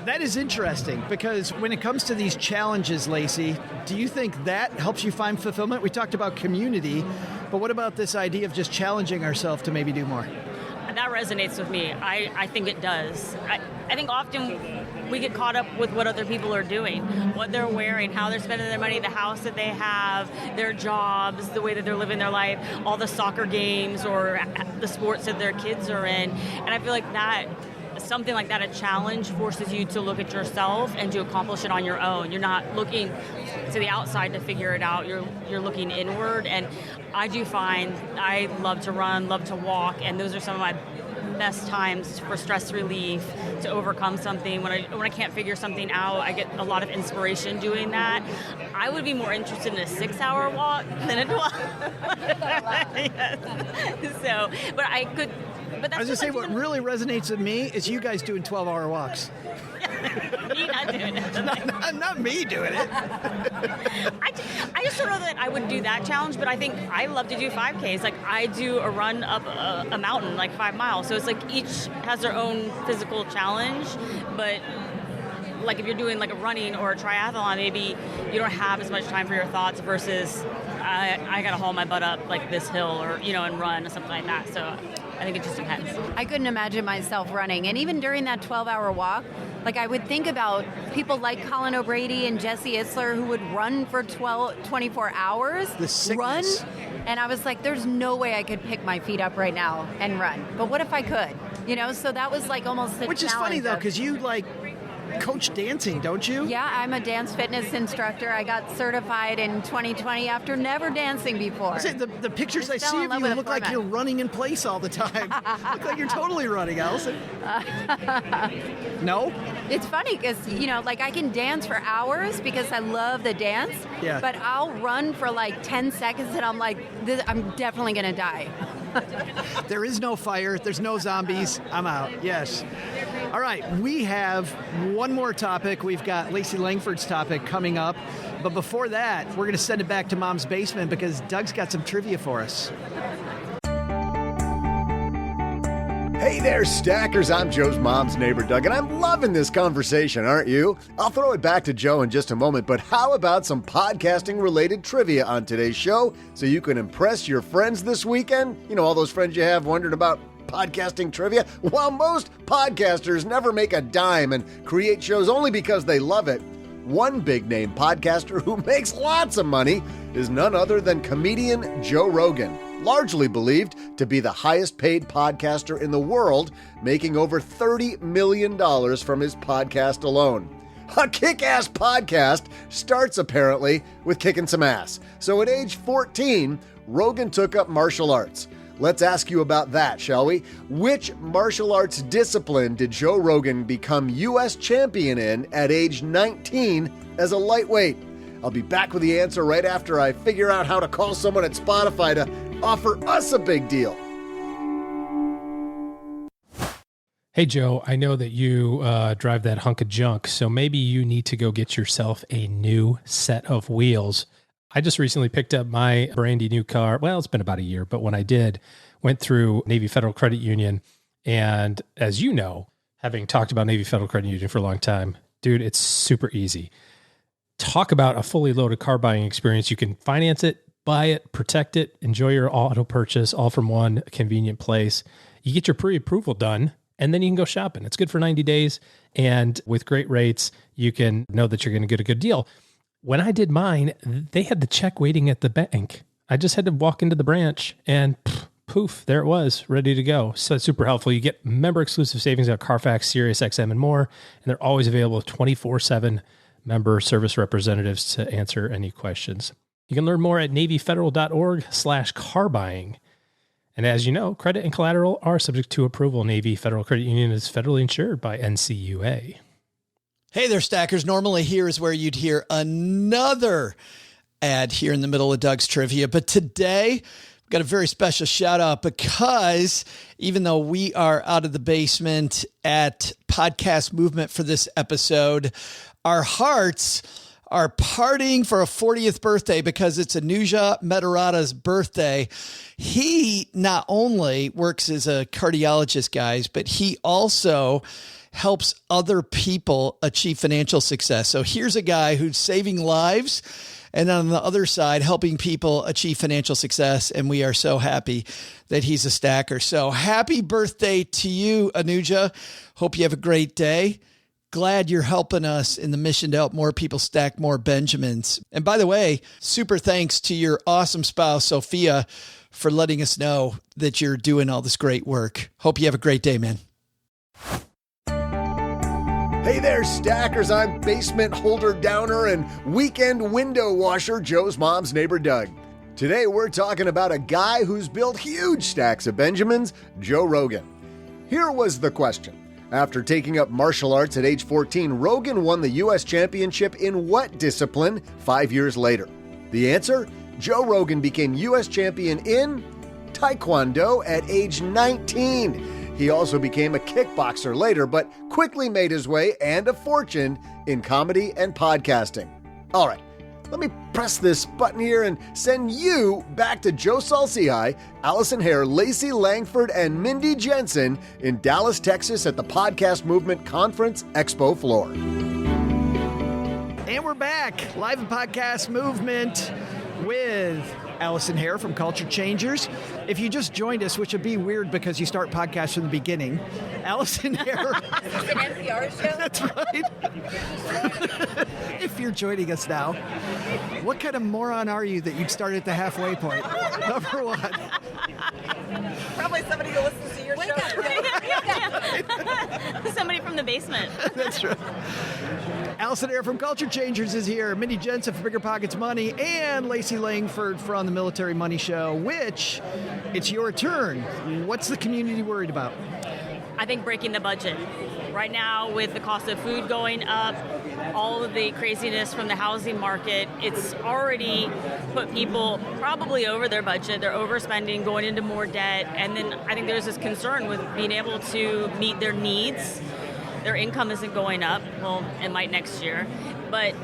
That is interesting, because when it comes to these challenges, Lacey, do you think that helps you find fulfillment? We talked about community, but what about this idea of just challenging ourselves to maybe do more? That resonates with me. I think it does. I think often we get caught up with what other people are doing, what they're wearing, how they're spending their money, the house that they have, their jobs, the way that they're living their life, all the soccer games or the sports that their kids are in. And I feel like that, something like that, a challenge forces you to look at yourself and to accomplish it on your own. You're not looking to the outside to figure it out. You're looking inward. And I do find I love to run, love to walk, and those are some of my best times for stress relief, to overcome something. When I can't figure something out, I get a lot of inspiration doing that. I would be more interested in a 6-hour walk than a 12. Yes. So, but I could. But that's I was going to say, what really resonates with me is you guys doing 12-hour walks. Me not doing it. Not me doing it. I just don't know that I would do that challenge, but I think I love to do 5Ks. Like, I do a run up a mountain, 5 miles. So it's each has their own physical challenge, but if you're doing a running or a triathlon, maybe you don't have as much time for your thoughts versus I got to haul my butt up this hill or, and run or something like that. So I think it just depends. I couldn't imagine myself running. And even during that 12-hour walk, I would think about people like Colin O'Brady and Jesse Itzler who would run for 24 hours. The sickness. Run. And I was like, there's no way I could pick my feet up right now and run. But what if I could? So that was almost the Which challenge. is funny, though, because you coach dancing, don't you? Yeah, I'm a dance fitness instructor. I got certified in 2020 after never dancing before. The pictures I Just see fell in of love you with the look like format. you're running in place all the time. Look like you're totally running, Allison. No? It's funny because, I can dance for hours because I love the dance, but I'll run for like 10 seconds and I'm like, I'm definitely going to die. There is no fire. There's no zombies. I'm out. Yes. All right. We have one more topic. We've got Lacey Langford's topic coming up. But before that, we're going to send it back to Mom's basement because Doug's got some trivia for us. Hey there, Stackers. I'm Joe's mom's neighbor, Doug, and I'm loving this conversation, aren't you? I'll throw it back to Joe in just a moment, but how about some podcasting-related trivia on today's show so you can impress your friends this weekend? You know, all those friends you have wondering about podcasting trivia? While most podcasters never make a dime and create shows only because they love it, one big-name podcaster who makes lots of money is none other than comedian Joe Rogan, largely believed to be the highest-paid podcaster in the world, making over $30 million from his podcast alone. A kick-ass podcast starts, apparently, with kicking some ass. So at age 14, Rogan took up martial arts. Let's ask you about that, shall we? Which martial arts discipline did Joe Rogan become U.S. champion in at age 19 as a lightweight? I'll be back with the answer right after I figure out how to call someone at Spotify to offer us a big deal. Hey, Joe, I know that you drive that hunk of junk, so maybe you need to go get yourself a new set of wheels. I just recently picked up my brandy new car. Well, it's been about a year, but when I did, went through Navy Federal Credit Union. And as you know, having talked about Navy Federal Credit Union for a long time, dude, it's super easy. Talk about a fully loaded car buying experience. You can finance it, buy it, protect it, enjoy your auto purchase, all from one convenient place. You get your pre-approval done, and then you can go shopping. It's good for 90 days. And with great rates, you can know that you're going to get a good deal. When I did mine, they had the check waiting at the bank. I just had to walk into the branch and poof, there it was, ready to go. So it's super helpful. You get member-exclusive savings on Carfax, SiriusXM, and more. And they're always available with 24/7 member service representatives to answer any questions. You can learn more at NavyFederal.org/car buying. And as you know, credit and collateral are subject to approval. Navy Federal Credit Union is federally insured by NCUA. Hey there, Stackers. Normally here is where you'd hear another ad here in the middle of Doug's trivia. But today, we've got a very special shout out because even though we are out of the basement at Podcast Movement for this episode, our hearts are partying for a 40th birthday because it's Anuja Metarata's birthday. He not only works as a cardiologist, guys, but he also helps other people achieve financial success. So here's a guy who's saving lives and on the other side, helping people achieve financial success. And we are so happy that he's a stacker. So happy birthday to you, Anuja. Hope you have a great day. Glad you're helping us in the mission to help more people stack more Benjamins. And by the way, super thanks to your awesome spouse, Sophia, for letting us know that you're doing all this great work. Hope you have a great day, man. Hey there, Stackers. I'm basement holder downer and weekend window washer Joe's mom's neighbor, Doug. Today, we're talking about a guy who's built huge stacks of Benjamins, Joe Rogan. Here was the question. After taking up martial arts at age 14, Rogan won the U.S. championship in what discipline 5 years later? The answer? Joe Rogan became U.S. champion in Taekwondo at age 19. He also became a kickboxer later, but quickly made his way and a fortune in comedy and podcasting. All right, let me press this button here and send you back to Joe Saul-Sehy, Allison Hare, Lacey Langford, and Mindy Jensen in Dallas, Texas at the Podcast Movement Conference Expo floor. And we're back, live in Podcast Movement with Allison Hare from Culture Changers. If you just joined us, which would be weird because you start podcasts from the beginning, Allison Hare. It's an NPR show? That's right. If you're joining us now, what kind of moron are you that you'd start at the halfway point? Number one. Probably somebody who listens to your show. Somebody from the basement. That's right. Allison Hare from Culture Changers is here. Mindy Jensen from BiggerPockets Money, and Lacey Langford from the Military Money Show, which it's your turn. What's the community worried about? I think breaking the budget. Right now, with the cost of food going up, all of the craziness from the housing market, it's already put people probably over their budget. They're overspending, going into more debt. And then I think there's this concern with being able to meet their needs. Their income isn't going up. Well, it might next year. But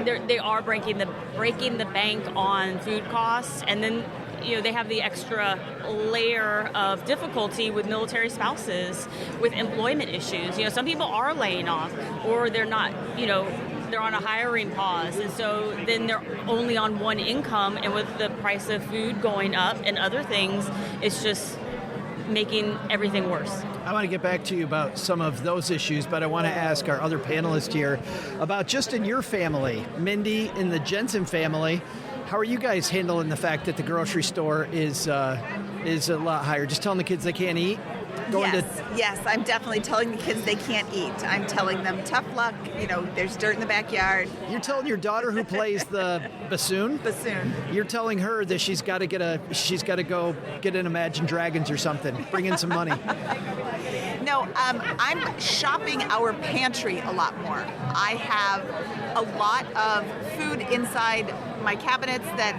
they are breaking the bank on food costs. And then they have the extra layer of difficulty with military spouses with employment issues. Some people are laying off, or they're not, they're on a hiring pause. And so then they're only on one income, and with the price of food going up and other things, it's just making everything worse. I want to get back to you about some of those issues, but I want to ask our other panelists here about just in your family, Mindy, in the Jensen family, how are you guys handling the fact that the grocery store is a lot higher? Just telling the kids they can't eat? Yes, I'm definitely telling the kids they can't eat. I'm telling them tough luck. There's dirt in the backyard. You're telling your daughter who plays the bassoon? Bassoon. You're telling her that she's got to go get an Imagine Dragons or something. Bring in some money. No, I'm shopping our pantry a lot more. I have a lot of food inside my cabinets that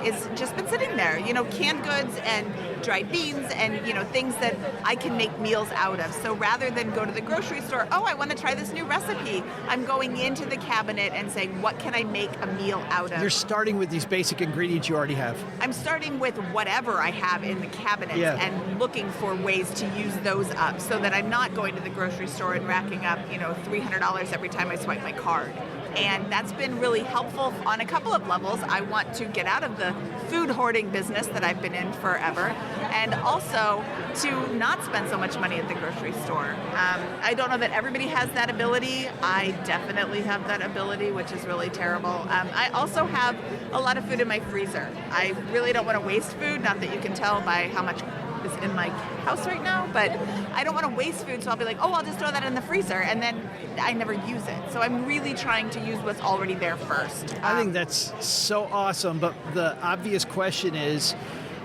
is just been sitting there. Canned goods and dried beans and, things that I can make meals out of. So rather than go to the grocery store, I want to try this new recipe, I'm going into the cabinet and saying, what can I make a meal out of? You're starting with these basic ingredients you already have. I'm starting with whatever I have in the cabinets and looking for ways to use those up so that I'm not going to the grocery store and racking up, $300 every time I swipe my card. And that's been really helpful on a couple of levels. I want to get out of the food hoarding business that I've been in forever, and also to not spend so much money at the grocery store. I don't know that everybody has that ability. I definitely have that ability, which is really terrible. I also have a lot of food in my freezer. I really don't want to waste food, not that you can tell by how much is in my house right now, but I don't want to waste food, so I'll be like, I'll just throw that in the freezer, and then I never use it. So I'm really trying to use what's already there first. I think that's so awesome, but the obvious question is,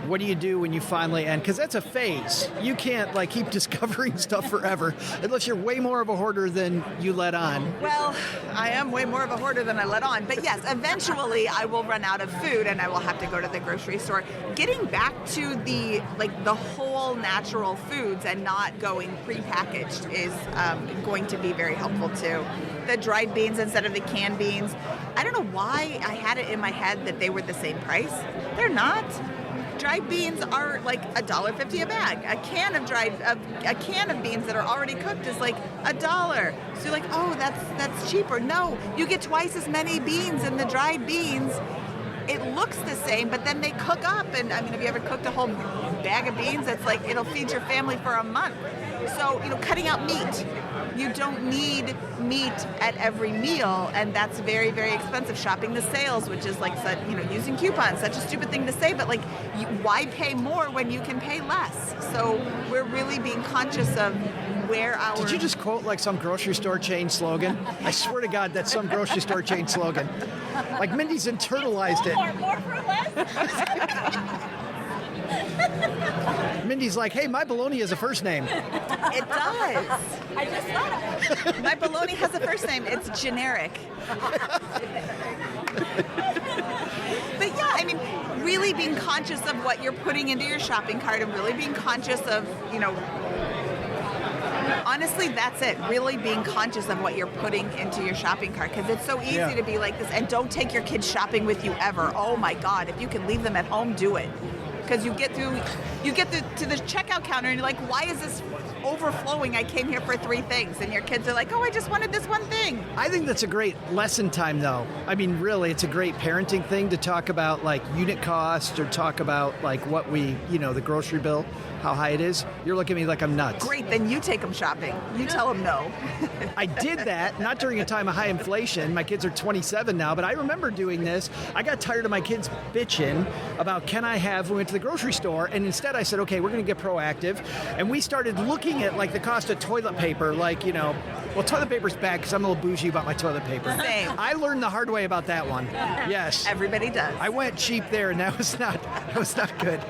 what do you do when you finally end? Because that's a phase. You can't keep discovering stuff forever unless you're way more of a hoarder than you let on. Well, I am way more of a hoarder than I let on. But yes, eventually I will run out of food and I will have to go to the grocery store. Getting back to the whole natural foods and not going prepackaged is going to be very helpful too. The dried beans instead of the canned beans. I don't know why I had it in my head that they were the same price. They're not. Dried beans are $1.50 a bag. A can of beans that are already cooked is $1. So you're like, that's cheaper. No, you get twice as many beans in the dried beans. It looks the same, but then they cook up. And I mean, have you ever cooked a whole bag of beans? It's it'll feed your family for a month. So, cutting out meat. You don't need meat at every meal, and that's very, very expensive. Shopping the sales, which is using coupons, such a stupid thing to say, but why pay more when you can pay less? So we're really being conscious of where our... Did you just quote some grocery store chain slogan? I swear to God, that's some grocery store chain slogan. Mindy's internalized it. More for less. Mindy's hey, my bologna has a first name. It does. I just thought of it. My bologna has a first name. It's generic. But yeah, I mean, really being conscious of what you're putting into your shopping cart and really being conscious of, honestly, that's it. Really being conscious of what you're putting into your shopping cart, because it's so easy to be like this. And don't take your kids shopping with you ever. Oh my God, if you can leave them at home, do it. Because you get to the checkout counter and you're like, why is this overflowing? I came here for 3 things. And your kids are like, I just wanted this one thing. I think that's a great lesson time, though. I mean, really, it's a great parenting thing to talk about unit cost or talk about what we, the grocery bill, how high it is. You're looking at me like I'm nuts. Great, then you take them shopping. You tell them no. I did that, not during a time of high inflation. My kids are 27 now, but I remember doing this. I got tired of my kids bitching about we went to the grocery store, and instead I said, okay, we're going to get proactive. And we started looking looking at like the cost of toilet paper, like, well, toilet paper's bad because I'm a little bougie about my toilet paper. Same. I learned the hard way about that one. Yes. Everybody does. I went cheap there, and that was not good.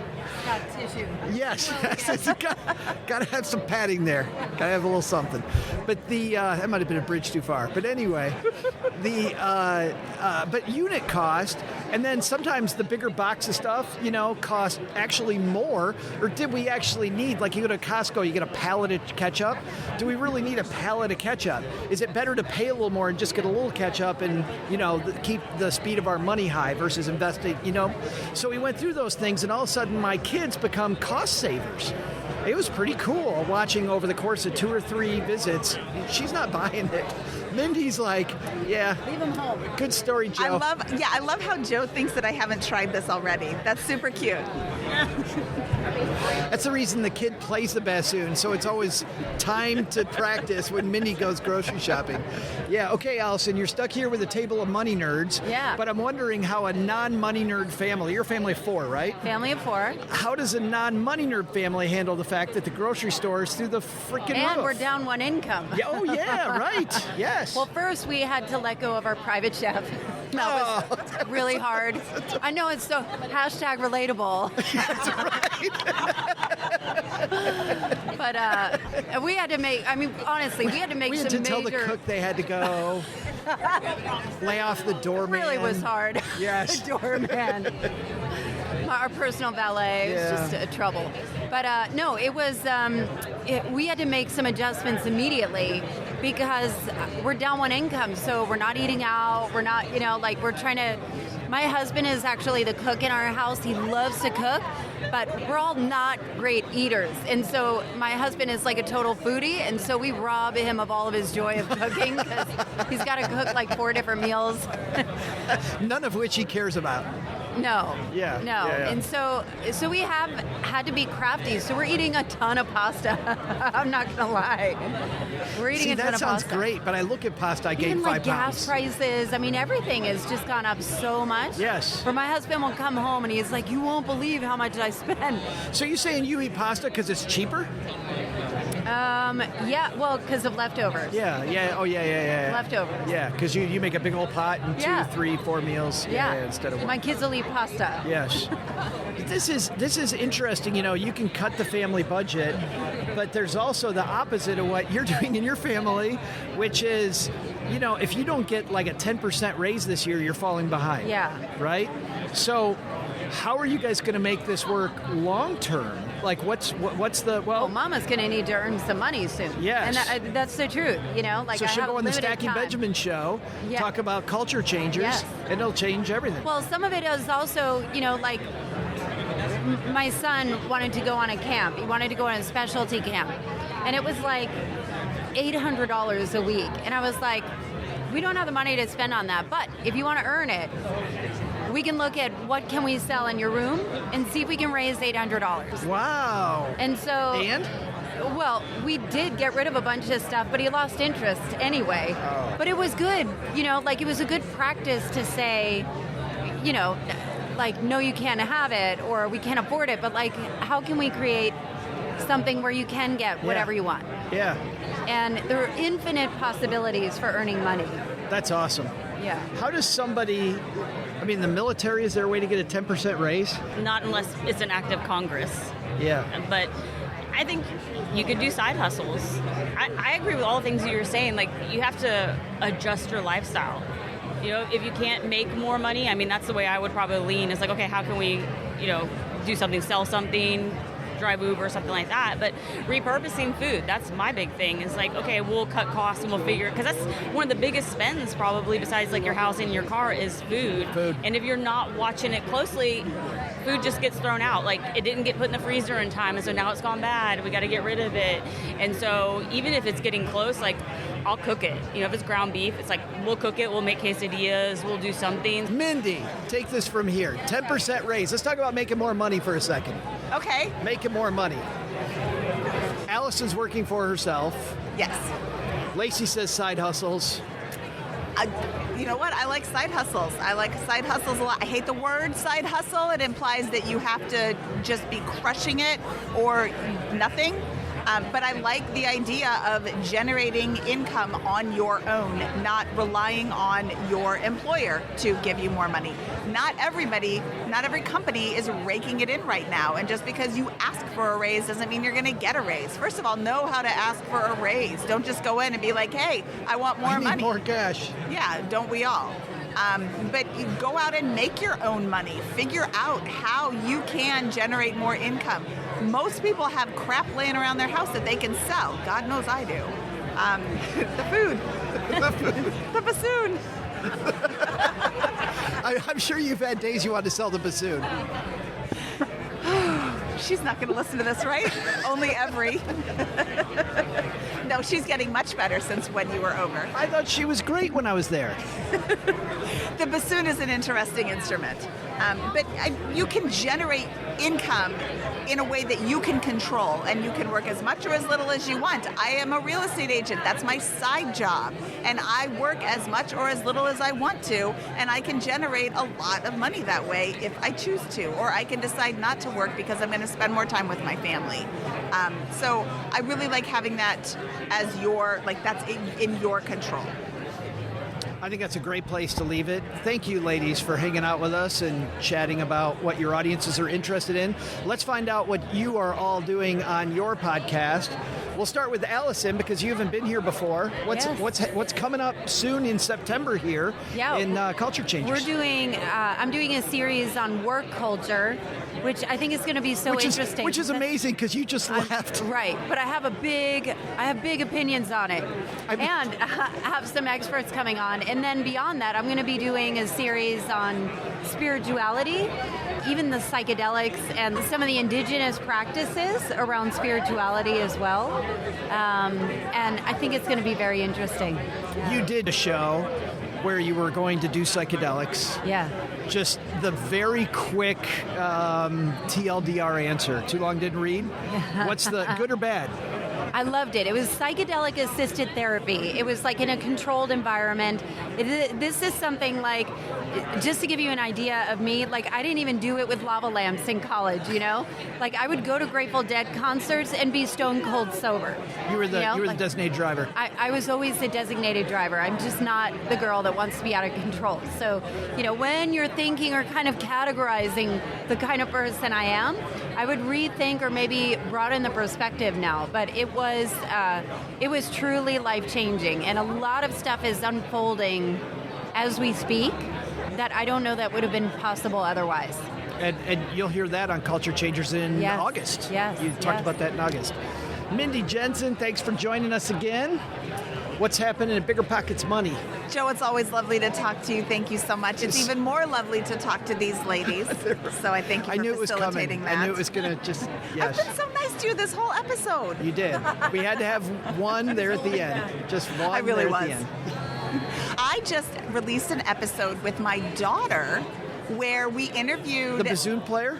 Got tissue. Yes. Got to have some padding there. Got to have a little something. But that might have been a bridge too far. But anyway, but unit cost, and then sometimes the bigger box of stuff, cost actually more. Or did we actually need, like you go to Costco, you get a pallet of ketchup. Do we really need a pallet of ketchup? Is it better to pay a little more and just get a little ketchup and, keep the speed of our money high versus investing, So we went through those things, and all of a sudden my kids become cost savers. It was pretty cool watching over the course of 2 or 3 visits. She's not buying it. Mindy's like, yeah. Leave them home. Good story, Joe. I love how Joe thinks that I haven't tried this already. That's super cute. That's the reason the kid plays the bassoon, so it's always time to practice when Mindy goes grocery shopping. Yeah, okay, Allison, you're stuck here with a table of money nerds. Yeah. But I'm wondering how a non-money nerd family, you're a family of 4, right? Family of 4. How does a non-money nerd family handle the fact that the grocery store is through the freaking roof? And we're down 1 income. Yeah, oh, yeah, right. Yes. Well, first we had to let go of our private chef. That was really hard. I know it's so #relatable. That's right. But we had to make, honestly, we had to make we had some to tell major... the cook they had to go. Lay off the doorman. It really was hard. Yes. The doorman. Our personal valet was just trouble. But no, it was, we had to make some adjustments immediately because we're down 1 income. So we're not eating out. We're not, we're trying to, my husband is actually the cook in our house. He loves to cook, but we're all not great eaters. And so my husband is like a total foodie. And so we rob him of all of his joy of cooking because he's got to cook like 4 different meals. None of which he cares about. No. Yeah. No. Yeah. And so we have had to be crafty. So we're eating a ton of pasta. I'm not going to lie. We're eating a ton of pasta. That sounds great, but I look at pasta, I gained Even 5 like pounds. gas prices. Everything has just gone up so much. Yes. Where my husband will come home and he's like, you won't believe how much I spend. So you're saying you eat pasta because it's cheaper? Yeah, well, because of leftovers. Yeah. Oh, yeah. Leftovers. Yeah, because you make a big old pot and 2, 3, 4 meals. Yeah. Instead of 1. My kids will eat pasta. Yes. This is interesting. You can cut the family budget, but there's also the opposite of what you're doing in your family, which is, if you don't get like a 10% raise this year, you're falling behind. Yeah. Right? So how are you guys going to make this work long term? Like, what's the Well, Mama's going to need to earn some money soon. Yes. And that's the truth, Like, so I she'll have go on the limited Stacking time. Benjamin show, Yeah. talk about culture changers, Yes. and it'll change everything. Well, some of it is also, like, my son wanted to go on a camp. He wanted to go on a specialty camp. And it was like $800 a week. And I was like, we don't have the money to spend on that. But if you want to earn it, we can look at what can we sell in your room and see if we can raise $800. Wow. And so... Well, we did get rid of a bunch of stuff, but he lost interest anyway. Oh. But it was good, like it was a good practice to say, like, no, you can't have it, or we can't afford it, but like, how can we create something where you can get whatever you want? Yeah. And there are infinite possibilities for earning money. That's awesome. Yeah. How does somebody, the military, is there a way to get a 10% raise? Not unless it's an act of Congress. Yeah. But I think you could do side hustles. I agree with all the things that you're saying. Like, you have to adjust your lifestyle. If you can't make more money, that's the way I would probably lean. It's like, okay, how can we, do something, sell something, drive Uber or something like that. But repurposing food, that's my big thing. Is like, okay, we'll cut costs and we'll figure, because that's one of the biggest spends probably besides like your house and your car is food. And if you're not watching it closely, food just gets thrown out. Like, it didn't get put in the freezer in time, and so now it's gone bad. We got to get rid of it. And so even if it's getting close, like, I'll cook it. If it's ground beef, it's like, we'll cook it, we'll make quesadillas, we'll do something. Mindy, take this from here. 10% raise. Let's talk about making more money for a second. Okay. Making more money. Allison's working for herself. Yes. Lacey says side hustles. You know what? I like side hustles. I like side hustles a lot. I hate the word side hustle. It implies that you have to just be crushing it or nothing. But I like the idea of generating income on your own, not relying on your employer to give you more money. Not every company is raking it in right now. And just because you ask for a raise doesn't mean you're going to get a raise. First of all, know how to ask for a raise. Don't just go in and be like, hey, I want more money. I need more cash. Yeah, don't we all? But you go out and make your own money. Figure out how you can generate more income. Most people have crap laying around their house that they can sell. God knows I do. The food. The bassoon. I'm sure you've had days you want to sell the bassoon. She's not going to listen to this, right? Only every. No, she's getting much better since when you were over. I thought she was great when I was there. The bassoon is an interesting instrument. But you can generate income in a way that you can control, and you can work as much or as little as you want. I am a real estate agent. That's my side job. And I work as much or as little as I want to, and I can generate a lot of money that way if I choose to. Or I can decide not to work because I'm going to spend more time with my family. So I really like having that as that's in your control. I think that's a great place to leave it. Thank you, ladies, for hanging out with us and chatting about what your audiences are interested in. Let's find out what you are all doing on your podcast. We'll start with Allison because you haven't been here before. What's coming up soon in September here in Culture Changers? I'm doing a series on work culture, which I think is going to be interesting. Which is amazing because you just left. Right, but I have big opinions on it, and I have some experts coming on. And then beyond that, I'm going to be doing a series on spirituality, even the psychedelics and some of the indigenous practices around spirituality as well. And I think it's going to be very interesting. Yeah. You did a show where you were going to do psychedelics. Yeah. Just the very quick TLDR answer. Too long, didn't read? What's the good or bad? I loved it. It was psychedelic assisted therapy. It was like in a controlled environment. This is something like, just to give you an idea of me, like I didn't even do it with lava lamps in college, Like I would go to Grateful Dead concerts and be stone cold sober. You were the designated driver. I was always the designated driver. I'm just not the girl that wants to be out of control. So, when you're thinking or kind of categorizing the kind of person I am, I would rethink or maybe broaden the perspective now. But it was truly life-changing, and a lot of stuff is unfolding as we speak that I don't know that would have been possible otherwise. And you'll hear that on Culture Changers in August. Yes. You talked about that in August. Mindy Jensen, thanks for joining us again. What's happening at BiggerPockets Money? Joe, it's always lovely to talk to you. Thank you so much. It's even more lovely to talk to these ladies. So I thank you for facilitating that. I knew it was going to just, yes. I've been so nice to you this whole episode. You did. We had to have one there at the end. Just one I really there was. at the end. I just released an episode with my daughter where we interviewed... The bassoon player?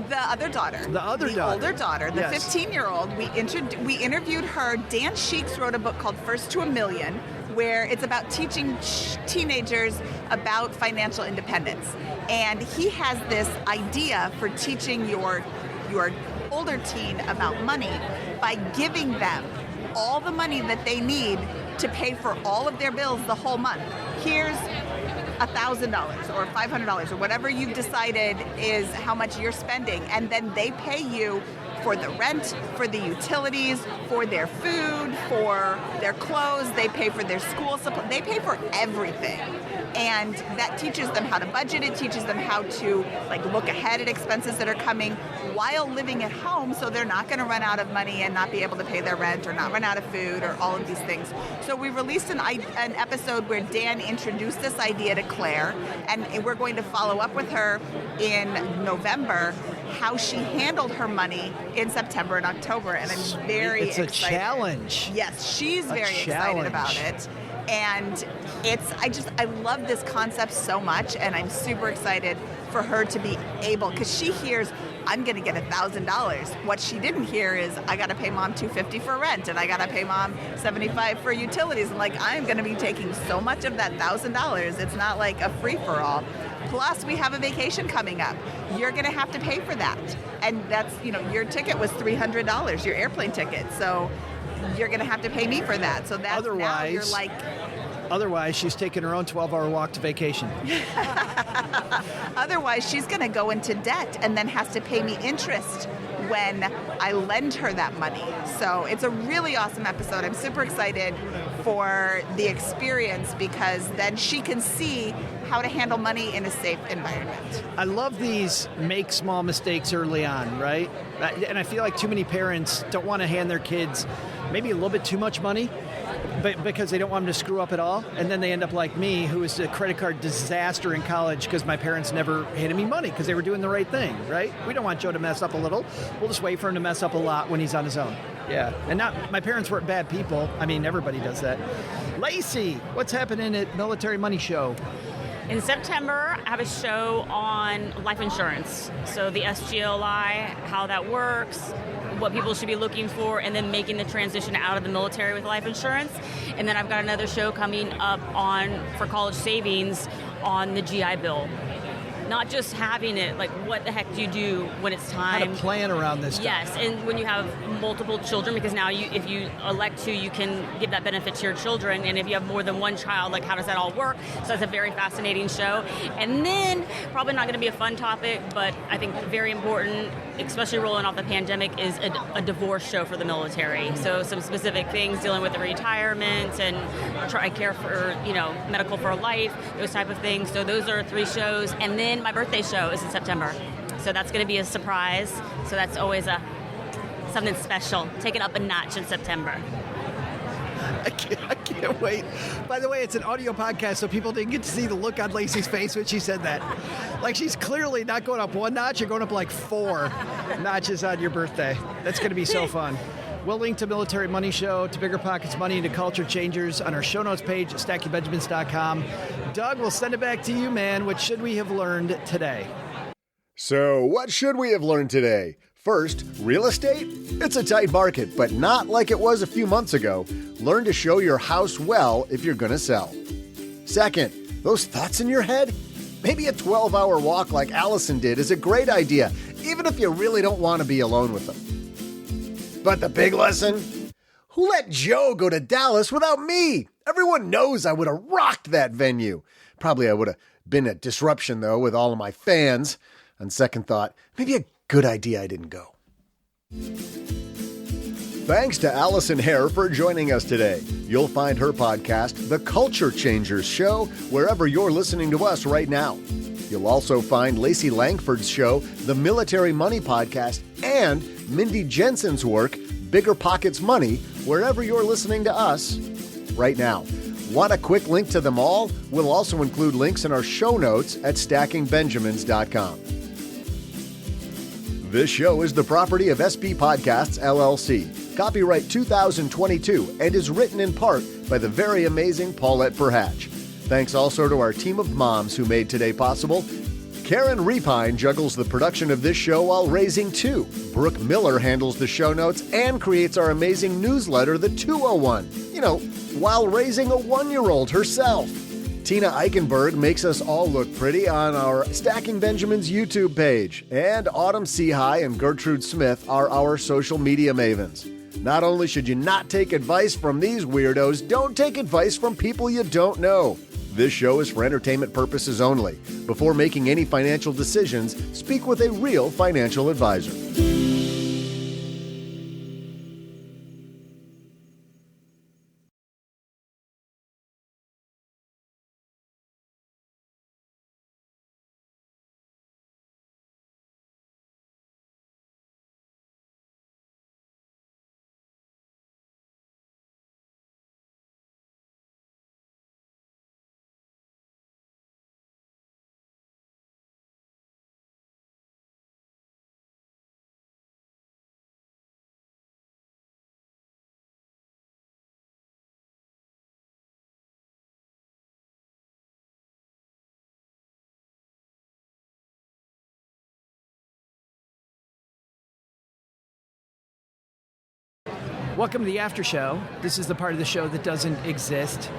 The other daughter. The older daughter, the 15-year-old. We interviewed her. Dan Sheeks wrote a book called First to a Million, where it's about teaching teenagers about financial independence. And he has this idea for teaching your older teen about money by giving them all the money that they need to pay for all of their bills the whole month. Here's $1,000 or $500 or whatever you've decided is how much you're spending, and then they pay you for the rent, for the utilities, for their food, for their clothes. They pay for their school supply. They pay for everything. And that teaches them how to budget. It teaches them how to look ahead at expenses that are coming while living at home, so they're not going to run out of money and not be able to pay their rent or not run out of food or all of these things. So we released an episode where Dan introduced this idea to Claire, and we're going to follow up with her in November, how she handled her money in September and October, and I'm very excited. It's a challenge. Yes, she's very excited about it. And I love this concept so much, and I'm super excited for her to be able, because she hears, I'm going to get $1,000. What she didn't hear is, I got to pay mom $250 for rent, and I got to pay mom $75 for utilities. And like, I'm going to be taking so much of that $1,000. It's not like a free-for-all. Plus, we have a vacation coming up. You're going to have to pay for that. And that's, your ticket was $300, your airplane ticket. So you're going to have to pay me for that. So that's now you're like... Otherwise, she's taking her own 12-hour walk to vacation. Otherwise, she's going to go into debt and then has to pay me interest when I lend her that money. So it's a really awesome episode. I'm super excited for the experience because then she can see how to handle money in a safe environment. I love these make small mistakes early on, right? And I feel like too many parents don't want to hand their kids maybe a little bit too much money, but because they don't want them to screw up at all. And then they end up like me, who was a credit card disaster in college because my parents never handed me money because they were doing the right thing, right? We don't want Joe to mess up a little. We'll just wait for him to mess up a lot when he's on his own. Yeah. And my parents weren't bad people. I mean, everybody does that. Lacey, what's happening at Military Money Show? In September, I have a show on life insurance. So the SGLI, how that works, what people should be looking for, and then making the transition out of the military with life insurance. And then I've got another show coming up for college savings on the GI Bill. Not just having it, like what the heck do you do when it's time? How to plan around this stuff. Yes, and when you have multiple children, because now if you elect to, you can give that benefit to your children. And if you have more than one child, like how does that all work? So it's a very fascinating show. And then, probably not going to be a fun topic, but I think very important, especially rolling off the pandemic, is a divorce show for the military. So some specific things dealing with the retirement and try care for, medical for life, those type of things. So those are 3 shows. And then my birthday show is in September. So that's going to be a surprise. So that's always something special. Take it up a notch in September. I can't wait. By the way, it's an audio podcast, so people didn't get to see the look on Lacey's face when she said that. Like, she's clearly not going up 1 notch, you're going up like 4 notches on your birthday. That's going to be so fun. We'll link to Military Money Show, to BiggerPockets Money, and to Culture Changers on our show notes page at StackyBenjamins.com. Doug, we'll send it back to you, man. What should we have learned today? So, what should we have learned today? First, real estate? It's a tight market, but not like it was a few months ago. Learn to show your house well if you're going to sell. Second, those thoughts in your head? Maybe a 12-hour walk like Allison did is a great idea, even if you really don't want to be alone with them. But the big lesson? Who let Joe go to Dallas without me? Everyone knows I would have rocked that venue. Probably I would have been a disruption, though, with all of my fans. On second thought, maybe a good idea I didn't go. Thanks to Allison Hare for joining us today. You'll find her podcast, The Culture Changers Show, wherever you're listening to us right now. You'll also find Lacey Langford's show, The Military Money Podcast, and Mindy Jensen's work, BiggerPockets Money, wherever you're listening to us right now. Want a quick link to them all? We'll also include links in our show notes at stackingbenjamins.com. This show is the property of SB Podcasts, LLC. Copyright 2022 and is written in part by the very amazing Paulette Perhatch. Thanks also to our team of moms who made today possible. Karen Repine juggles the production of this show while raising 2. Brooke Miller handles the show notes and creates our amazing newsletter, The 201. While raising a 1-year-old herself. Tina Eichenberg makes us all look pretty on our Stacking Benjamins YouTube page. And Autumn Seahigh and Gertrude Smith are our social media mavens. Not only should you not take advice from these weirdos, don't take advice from people you don't know. This show is for entertainment purposes only. Before making any financial decisions, speak with a real financial advisor. Welcome to the after show. This is the part of the show that doesn't exist.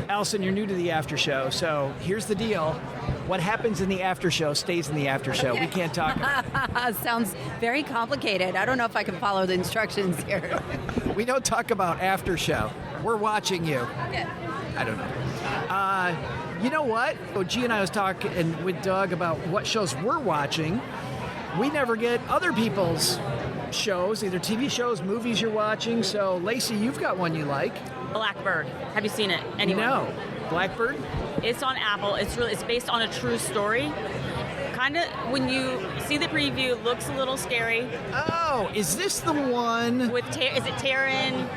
Allison, you're new to the after show, so here's the deal. What happens in the after show stays in the after show. We can't talk about it. Sounds very complicated. I don't know if I can follow the instructions here. We don't talk about after show. We're watching you. I don't know. You know what? G and I was talking with Doug about what shows we're watching. We never get other people's shows, either TV shows, movies you're watching. So, Lacey, you've got one you like. Blackbird. Have you seen it? Anyone? No. Blackbird? It's on Apple. It's based on a true story. Kind of, when you see the preview, it looks a little scary. Oh, is this the one with is it Taron?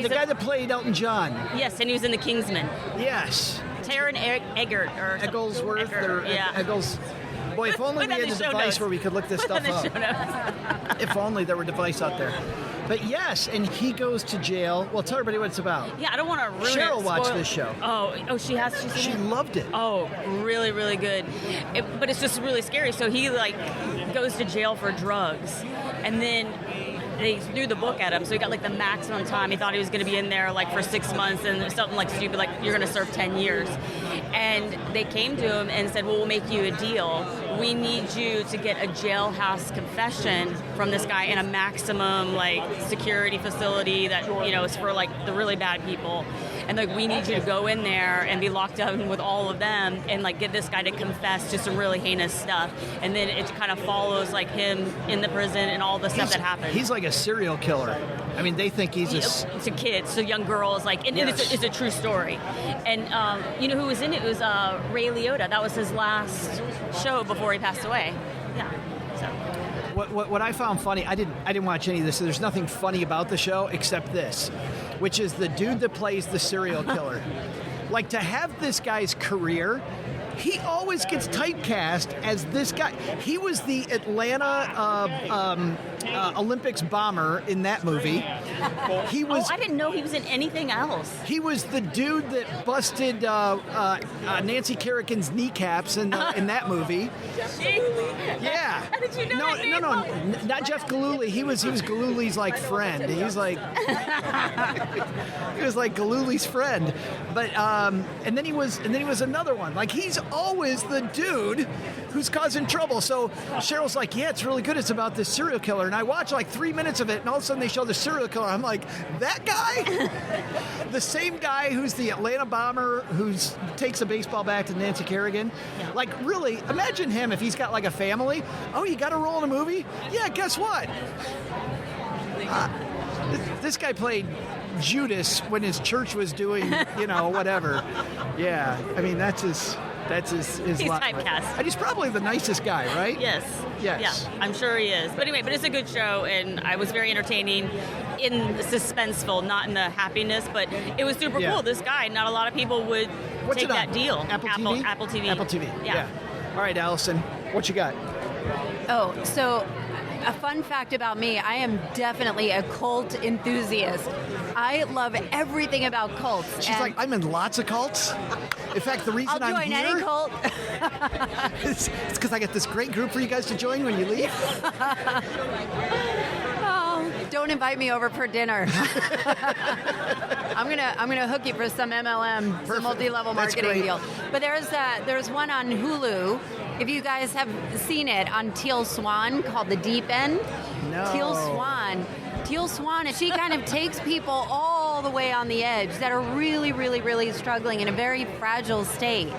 The guy that played Elton John. Yes, and he was in The Kingsman. Yes. Taron Eggert or Egglesworth or yeah. Eggles. Boy, if only we had a device where we could look this stuff up. If only there were a device out there. But yes, and he goes to jail. Well, tell everybody what it's about. Yeah, I don't want to ruin it. Cheryl watched this show. Oh, she has. She loved it. Oh, really, really good. But it's just really scary. So he goes to jail for drugs, and then they threw the book at him, so he got the maximum time. He thought he was going to be in there for 6 months, and something stupid, you're going to serve 10 years. And they came to him and said, well, we'll make you a deal. We need you to get a jailhouse confession from this guy in a maximum security facility that is for the really bad people. And we need you to go in there and be locked up with all of them and get this guy to confess to some really heinous stuff. And then it kind of follows him in the prison and all the stuff that happens. He's like a serial killer. I mean, they think he's to kids, to young girls, and it's a true story. And you know who was in it? It was Ray Liotta. That was his last show before he passed away. Yeah. So. What I found funny, I didn't watch any of this, so there's nothing funny about the show except this, which is the dude that plays the serial killer. To have this guy's career, he always gets typecast as this guy. He was the Atlanta Olympics bomber in that movie. He was. Oh, I didn't know he was in anything else. He was the dude that busted Nancy Kerrigan's kneecaps in that movie. Yeah. How did you know that name? No, not Jeff Gillooly. He was Gillooly's friend. He was he was Gillooly's friend. But and then he was another one. He's always the dude who's causing trouble. So Cheryl's yeah, it's really good. It's about this serial killer. And I watch 3 minutes of it, and all of a sudden they show the serial killer. I'm like, that guy? The same guy who's the Atlanta bomber who takes a baseball bat to Nancy Kerrigan? Yeah. Really, imagine him if he's got a family. Oh, you got a role in a movie? Yeah, guess what? This guy played Judas when his church was doing, whatever. Yeah, I mean, that's his He's typecast. And he's probably the nicest guy, right? Yes. Yeah, I'm sure he is. But anyway, it's a good show, and I was very entertaining in the suspenseful, not in the happiness, but it was super cool. This guy, not a lot of people would take that deal. Apple TV? Apple TV. Apple TV, yeah. All right, Allison, what you got? Oh, so a fun fact about me, I am definitely a cult enthusiast. I love everything about cults. She's I'm in lots of cults. In fact, the reason I'm here... any cult. it's because I got this great group for you guys to join when you leave. Oh, don't invite me over for dinner. I'm gonna hook you for some MLM, some multi-level marketing deal. But there's one on Hulu. If you guys have seen it, on Teal Swan called The Deep End. No. Teal Swan, and she kind of takes people all the way on the edge that are really, really, really struggling in a very fragile state.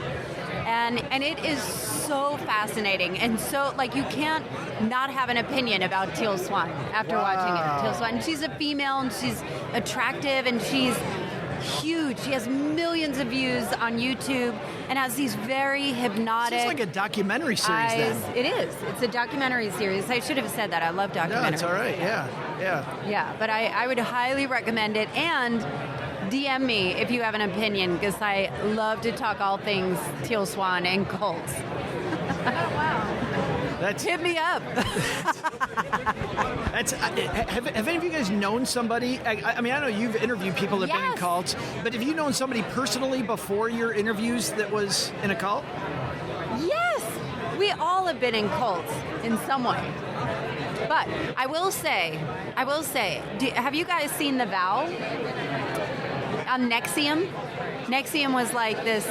And it is so fascinating. And so, you can't not have an opinion about Teal Swan after watching it. Teal Swan. And she's a female, and she's attractive, and she's huge. She has millions of views on YouTube and has these very hypnotic... It's like a documentary series then. It is. It's a documentary series. I should have said that. I love documentaries. No, it's all right. Yeah. Yeah, but I would highly recommend it. And DM me if you have an opinion, because I love to talk all things Teal Swan and cults. Oh, wow. Hit me up. Have any of you guys known somebody? I mean, I know you've interviewed people that have been in cults, but have you known somebody personally before your interviews that was in a cult? Yes. We all have been in cults in some way. But I will say, have you guys seen The Vow on Nexium? Nexium was like this,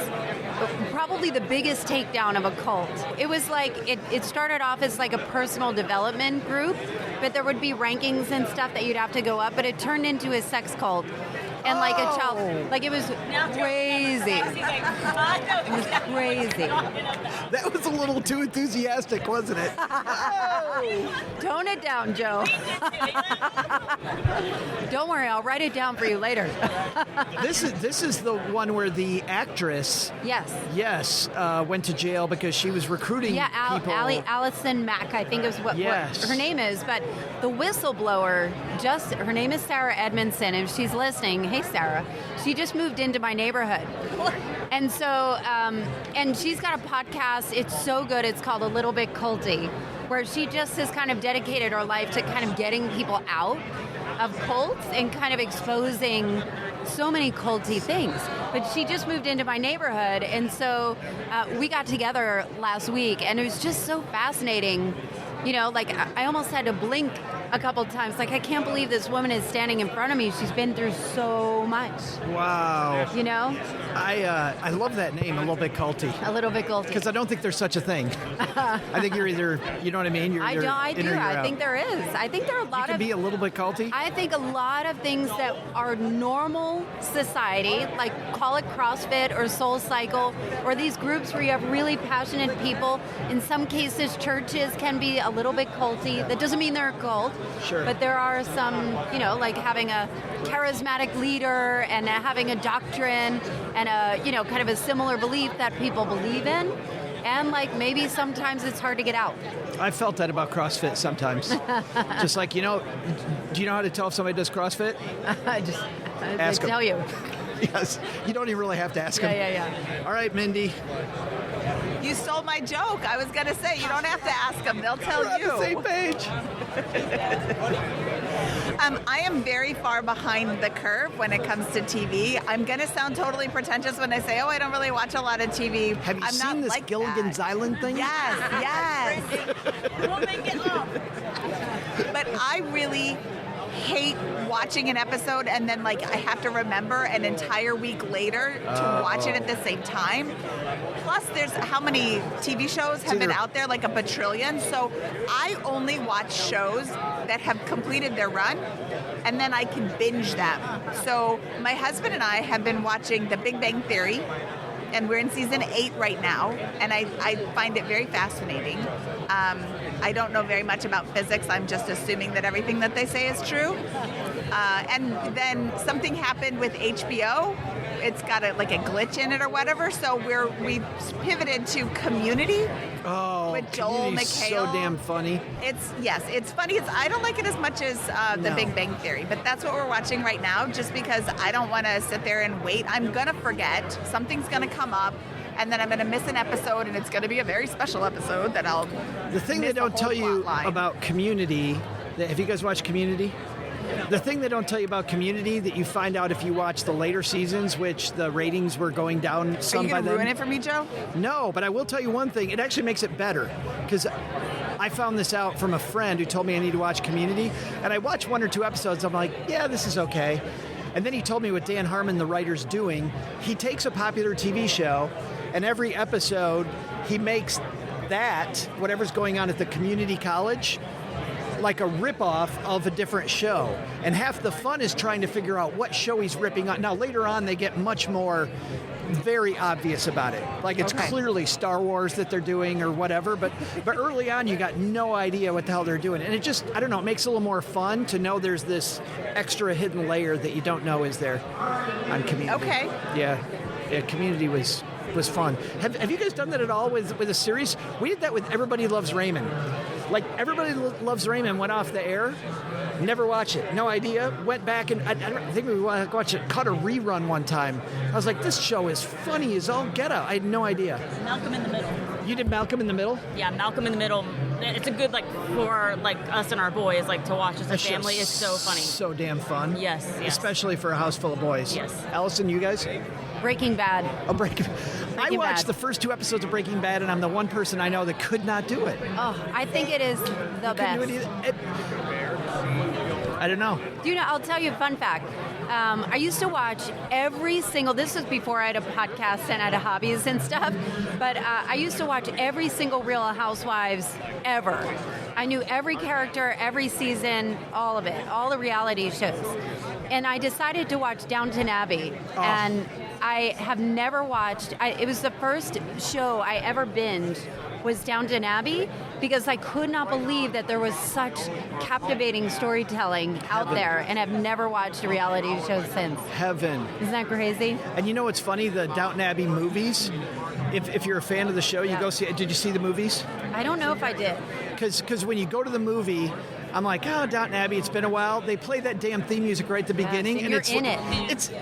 probably the biggest takedown of a cult. It was like, it started off as like a personal development group, but there would be rankings and stuff that you'd have to go up, but it turned into a sex cult. And like a child, like it was crazy. It was crazy. That was a little too enthusiastic, wasn't it? Tone it down, Joe. Don't worry, I'll write it down for you later. This is the one where the actress, yes, went to jail because she was recruiting people. Allison Mack, I think is what her name is. But the whistleblower, her name is Sarah Edmondson, and she's listening. Hey, Sarah. She just moved into my neighborhood. And so, and she's got a podcast. It's so good. It's called A Little Bit Culty, where she just has kind of dedicated her life to kind of getting people out of cults and kind of exposing so many culty things. But she just moved into my neighborhood, and so we got together last week, and it was just so fascinating. You know, like I almost had to blink a couple times. Like, I can't believe this woman is standing in front of me. She's been through so much. Wow. You know? I love that name, A Little Bit Culty. A Little Bit Culty. Because I don't think there's such a thing. I think you're either, you know what I mean? I do. I think there is. I think there are a lot you can be a little bit culty? I think a lot of things that are normal society, like call it CrossFit or Soul Cycle, or these groups where you have really passionate people. In some cases, churches can be a little bit culty. That doesn't mean they're a cult. Sure. But there are some, you know, like having a charismatic leader and having a doctrine and a, you know, kind of a similar belief that people believe in. And like maybe sometimes it's hard to get out. I felt that about CrossFit sometimes. Just like, you know, do you know how to tell if somebody does CrossFit? Ask them. Tell you. Yes. You don't even really have to ask them. Yeah. All right, Mindy. You stole my joke. I was going to say, you don't have to ask them. They'll tell you. We're on the same page. I am very far behind the curve when it comes to TV. I'm going to sound totally pretentious when I say, I don't really watch a lot Have TV. you I'm seen not this like Gilligan's Island thing? Yes. We'll make it up. But I really hate watching an episode and then like I have to remember an entire week later to watch it at the same time. Plus there's how many TV shows have been out there, like a bajillion. So I only watch shows that have completed their run and then I can binge them. So my husband and I have been watching The Big Bang Theory, and we're in season 8 right now, and I find it very fascinating. I don't know very much about physics. I'm just assuming that everything that they say is true. And then something happened with HBO. It's got a glitch in it or whatever. So we pivoted to Community. Oh, with Joel McHale. So damn funny. It's funny. I don't like it as much as The Big Bang Theory, but that's what we're watching right now. Just because I don't want to sit there and wait. I'm gonna forget. Something's gonna come up. And then I'm going to miss an episode, and it's going to be a very special episode that I'll The thing they don't tell you about Community, have you guys watched Community? The thing they don't tell you about Community that you find out if you watch the later seasons, which the ratings were going down some Are you by gonna then. ruin it for me, Joe? No, but I will tell you one thing. It actually makes it better because I found this out from a friend who told me I need to watch Community, and I watched 1 or 2 episodes. I'm like, yeah, this is okay. And then he told me what Dan Harmon, the writer's doing. He takes a popular TV show, and every episode he makes that, whatever's going on at the community college, like a ripoff of a different show. And half the fun is trying to figure out what show he's ripping on. Now, later on, they get much more very obvious about it. Like, it's clearly Star Wars that they're doing or whatever, but early on, you got no idea what the hell they're doing. And it just, I don't know, it makes it a little more fun to know there's this extra hidden layer that you don't know is there on Community. Okay. Yeah, Community was fun. Have you guys done that at all with a series? We did that with Everybody Loves Raymond. Like, Everybody Loves Raymond went off the air, never watched it, no idea, went back and I think we watched it, caught a rerun one time. I was like, this show is funny as all get out. I had no idea. Malcolm in the Middle. You did Malcolm in the Middle? Yeah, Malcolm in the Middle. It's a good, like, for, like, us and our boys, like, to watch as a That family. show's It's so funny. So damn fun. Yes. Especially for a house full of boys. Yes. Allison, you guys? Breaking Bad. Oh, I watched Bad. the first 2 episodes of Breaking Bad, and I'm the one person I know that could not do it. Oh, I think it is the best. Couldn't do it either. I don't know. Do you know, I'll tell you a fun fact. I used to watch this was before I had a podcast and I had hobbies and stuff, but I used to watch every single Real Housewives ever. I knew every character, every season, all of it, all the reality shows. And I decided to watch Downton Abbey, and I have never watched, it was the first show I ever binged was Downton Abbey, because I could not believe that there was such captivating storytelling out there, and I've never watched a reality show since. Heaven. Isn't that crazy? And you know what's funny? The Downton Abbey movies, if you're a fan of the show, you go see it. Did you see the movies? I don't know if I did. Because when you go to the movie, I'm like, oh, Downton Abbey, it's been a while. They play that damn theme music right at the beginning. and and you're it's in it.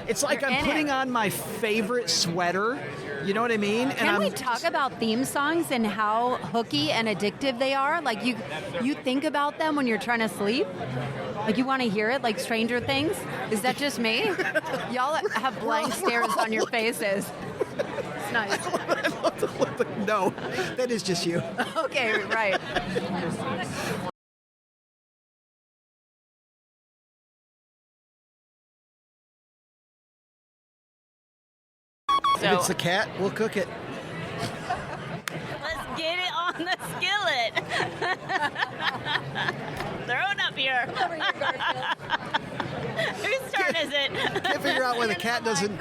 It's like I'm putting on my favorite sweater. You know what I mean? Can we talk about theme songs and how hooky and addictive they are? Like you think about them when you're trying to sleep? Like you want to hear it, like Stranger Things? Is that just me? Y'all have blank stares on your faces. It's nice. No, that is just you. Okay, right. If it's the cat, we'll cook it. Let's get it on the skillet. Throw it up here. Whose turn is it? Can't figure out why the cat doesn't.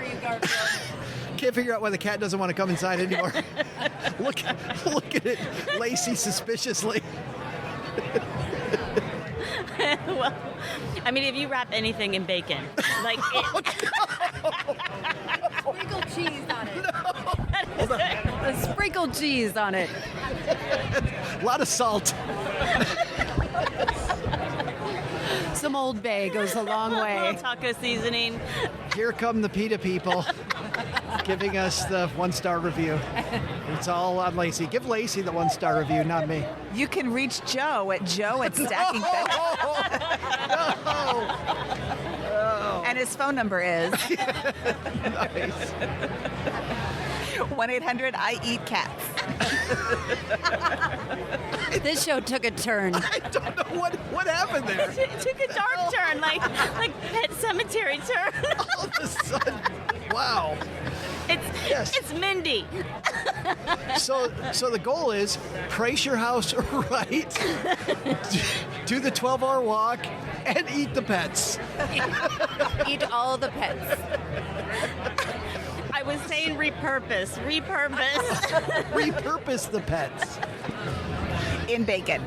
Can't figure out why the cat doesn't want to come inside anymore. Look at it, Lacey, suspiciously. Well, I mean, if you wrap anything in bacon, like Sprinkle cheese on it. Hold on. Sprinkle cheese on it. A lot of salt. Some Old Bay goes a long a way. little taco seasoning. Here come the PETA people giving us the 1-star review. It's all on Lacey. Give Lacey the 1-star review, not me. You can reach Joe at Stacking Bench. No. And his phone number is Nice. 1-800-I-EAT-CATS. This show took a turn. I don't know what happened there. It took a dark turn, like Pet Cemetery turn. All of a sudden, wow. It's Mindy. So the goal is price your house right, do the 12-hour walk, and eat the pets. Eat all the pets. I was saying repurpose. Repurpose the pets. In bacon.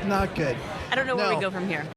Not good. I don't know where No. we go from here.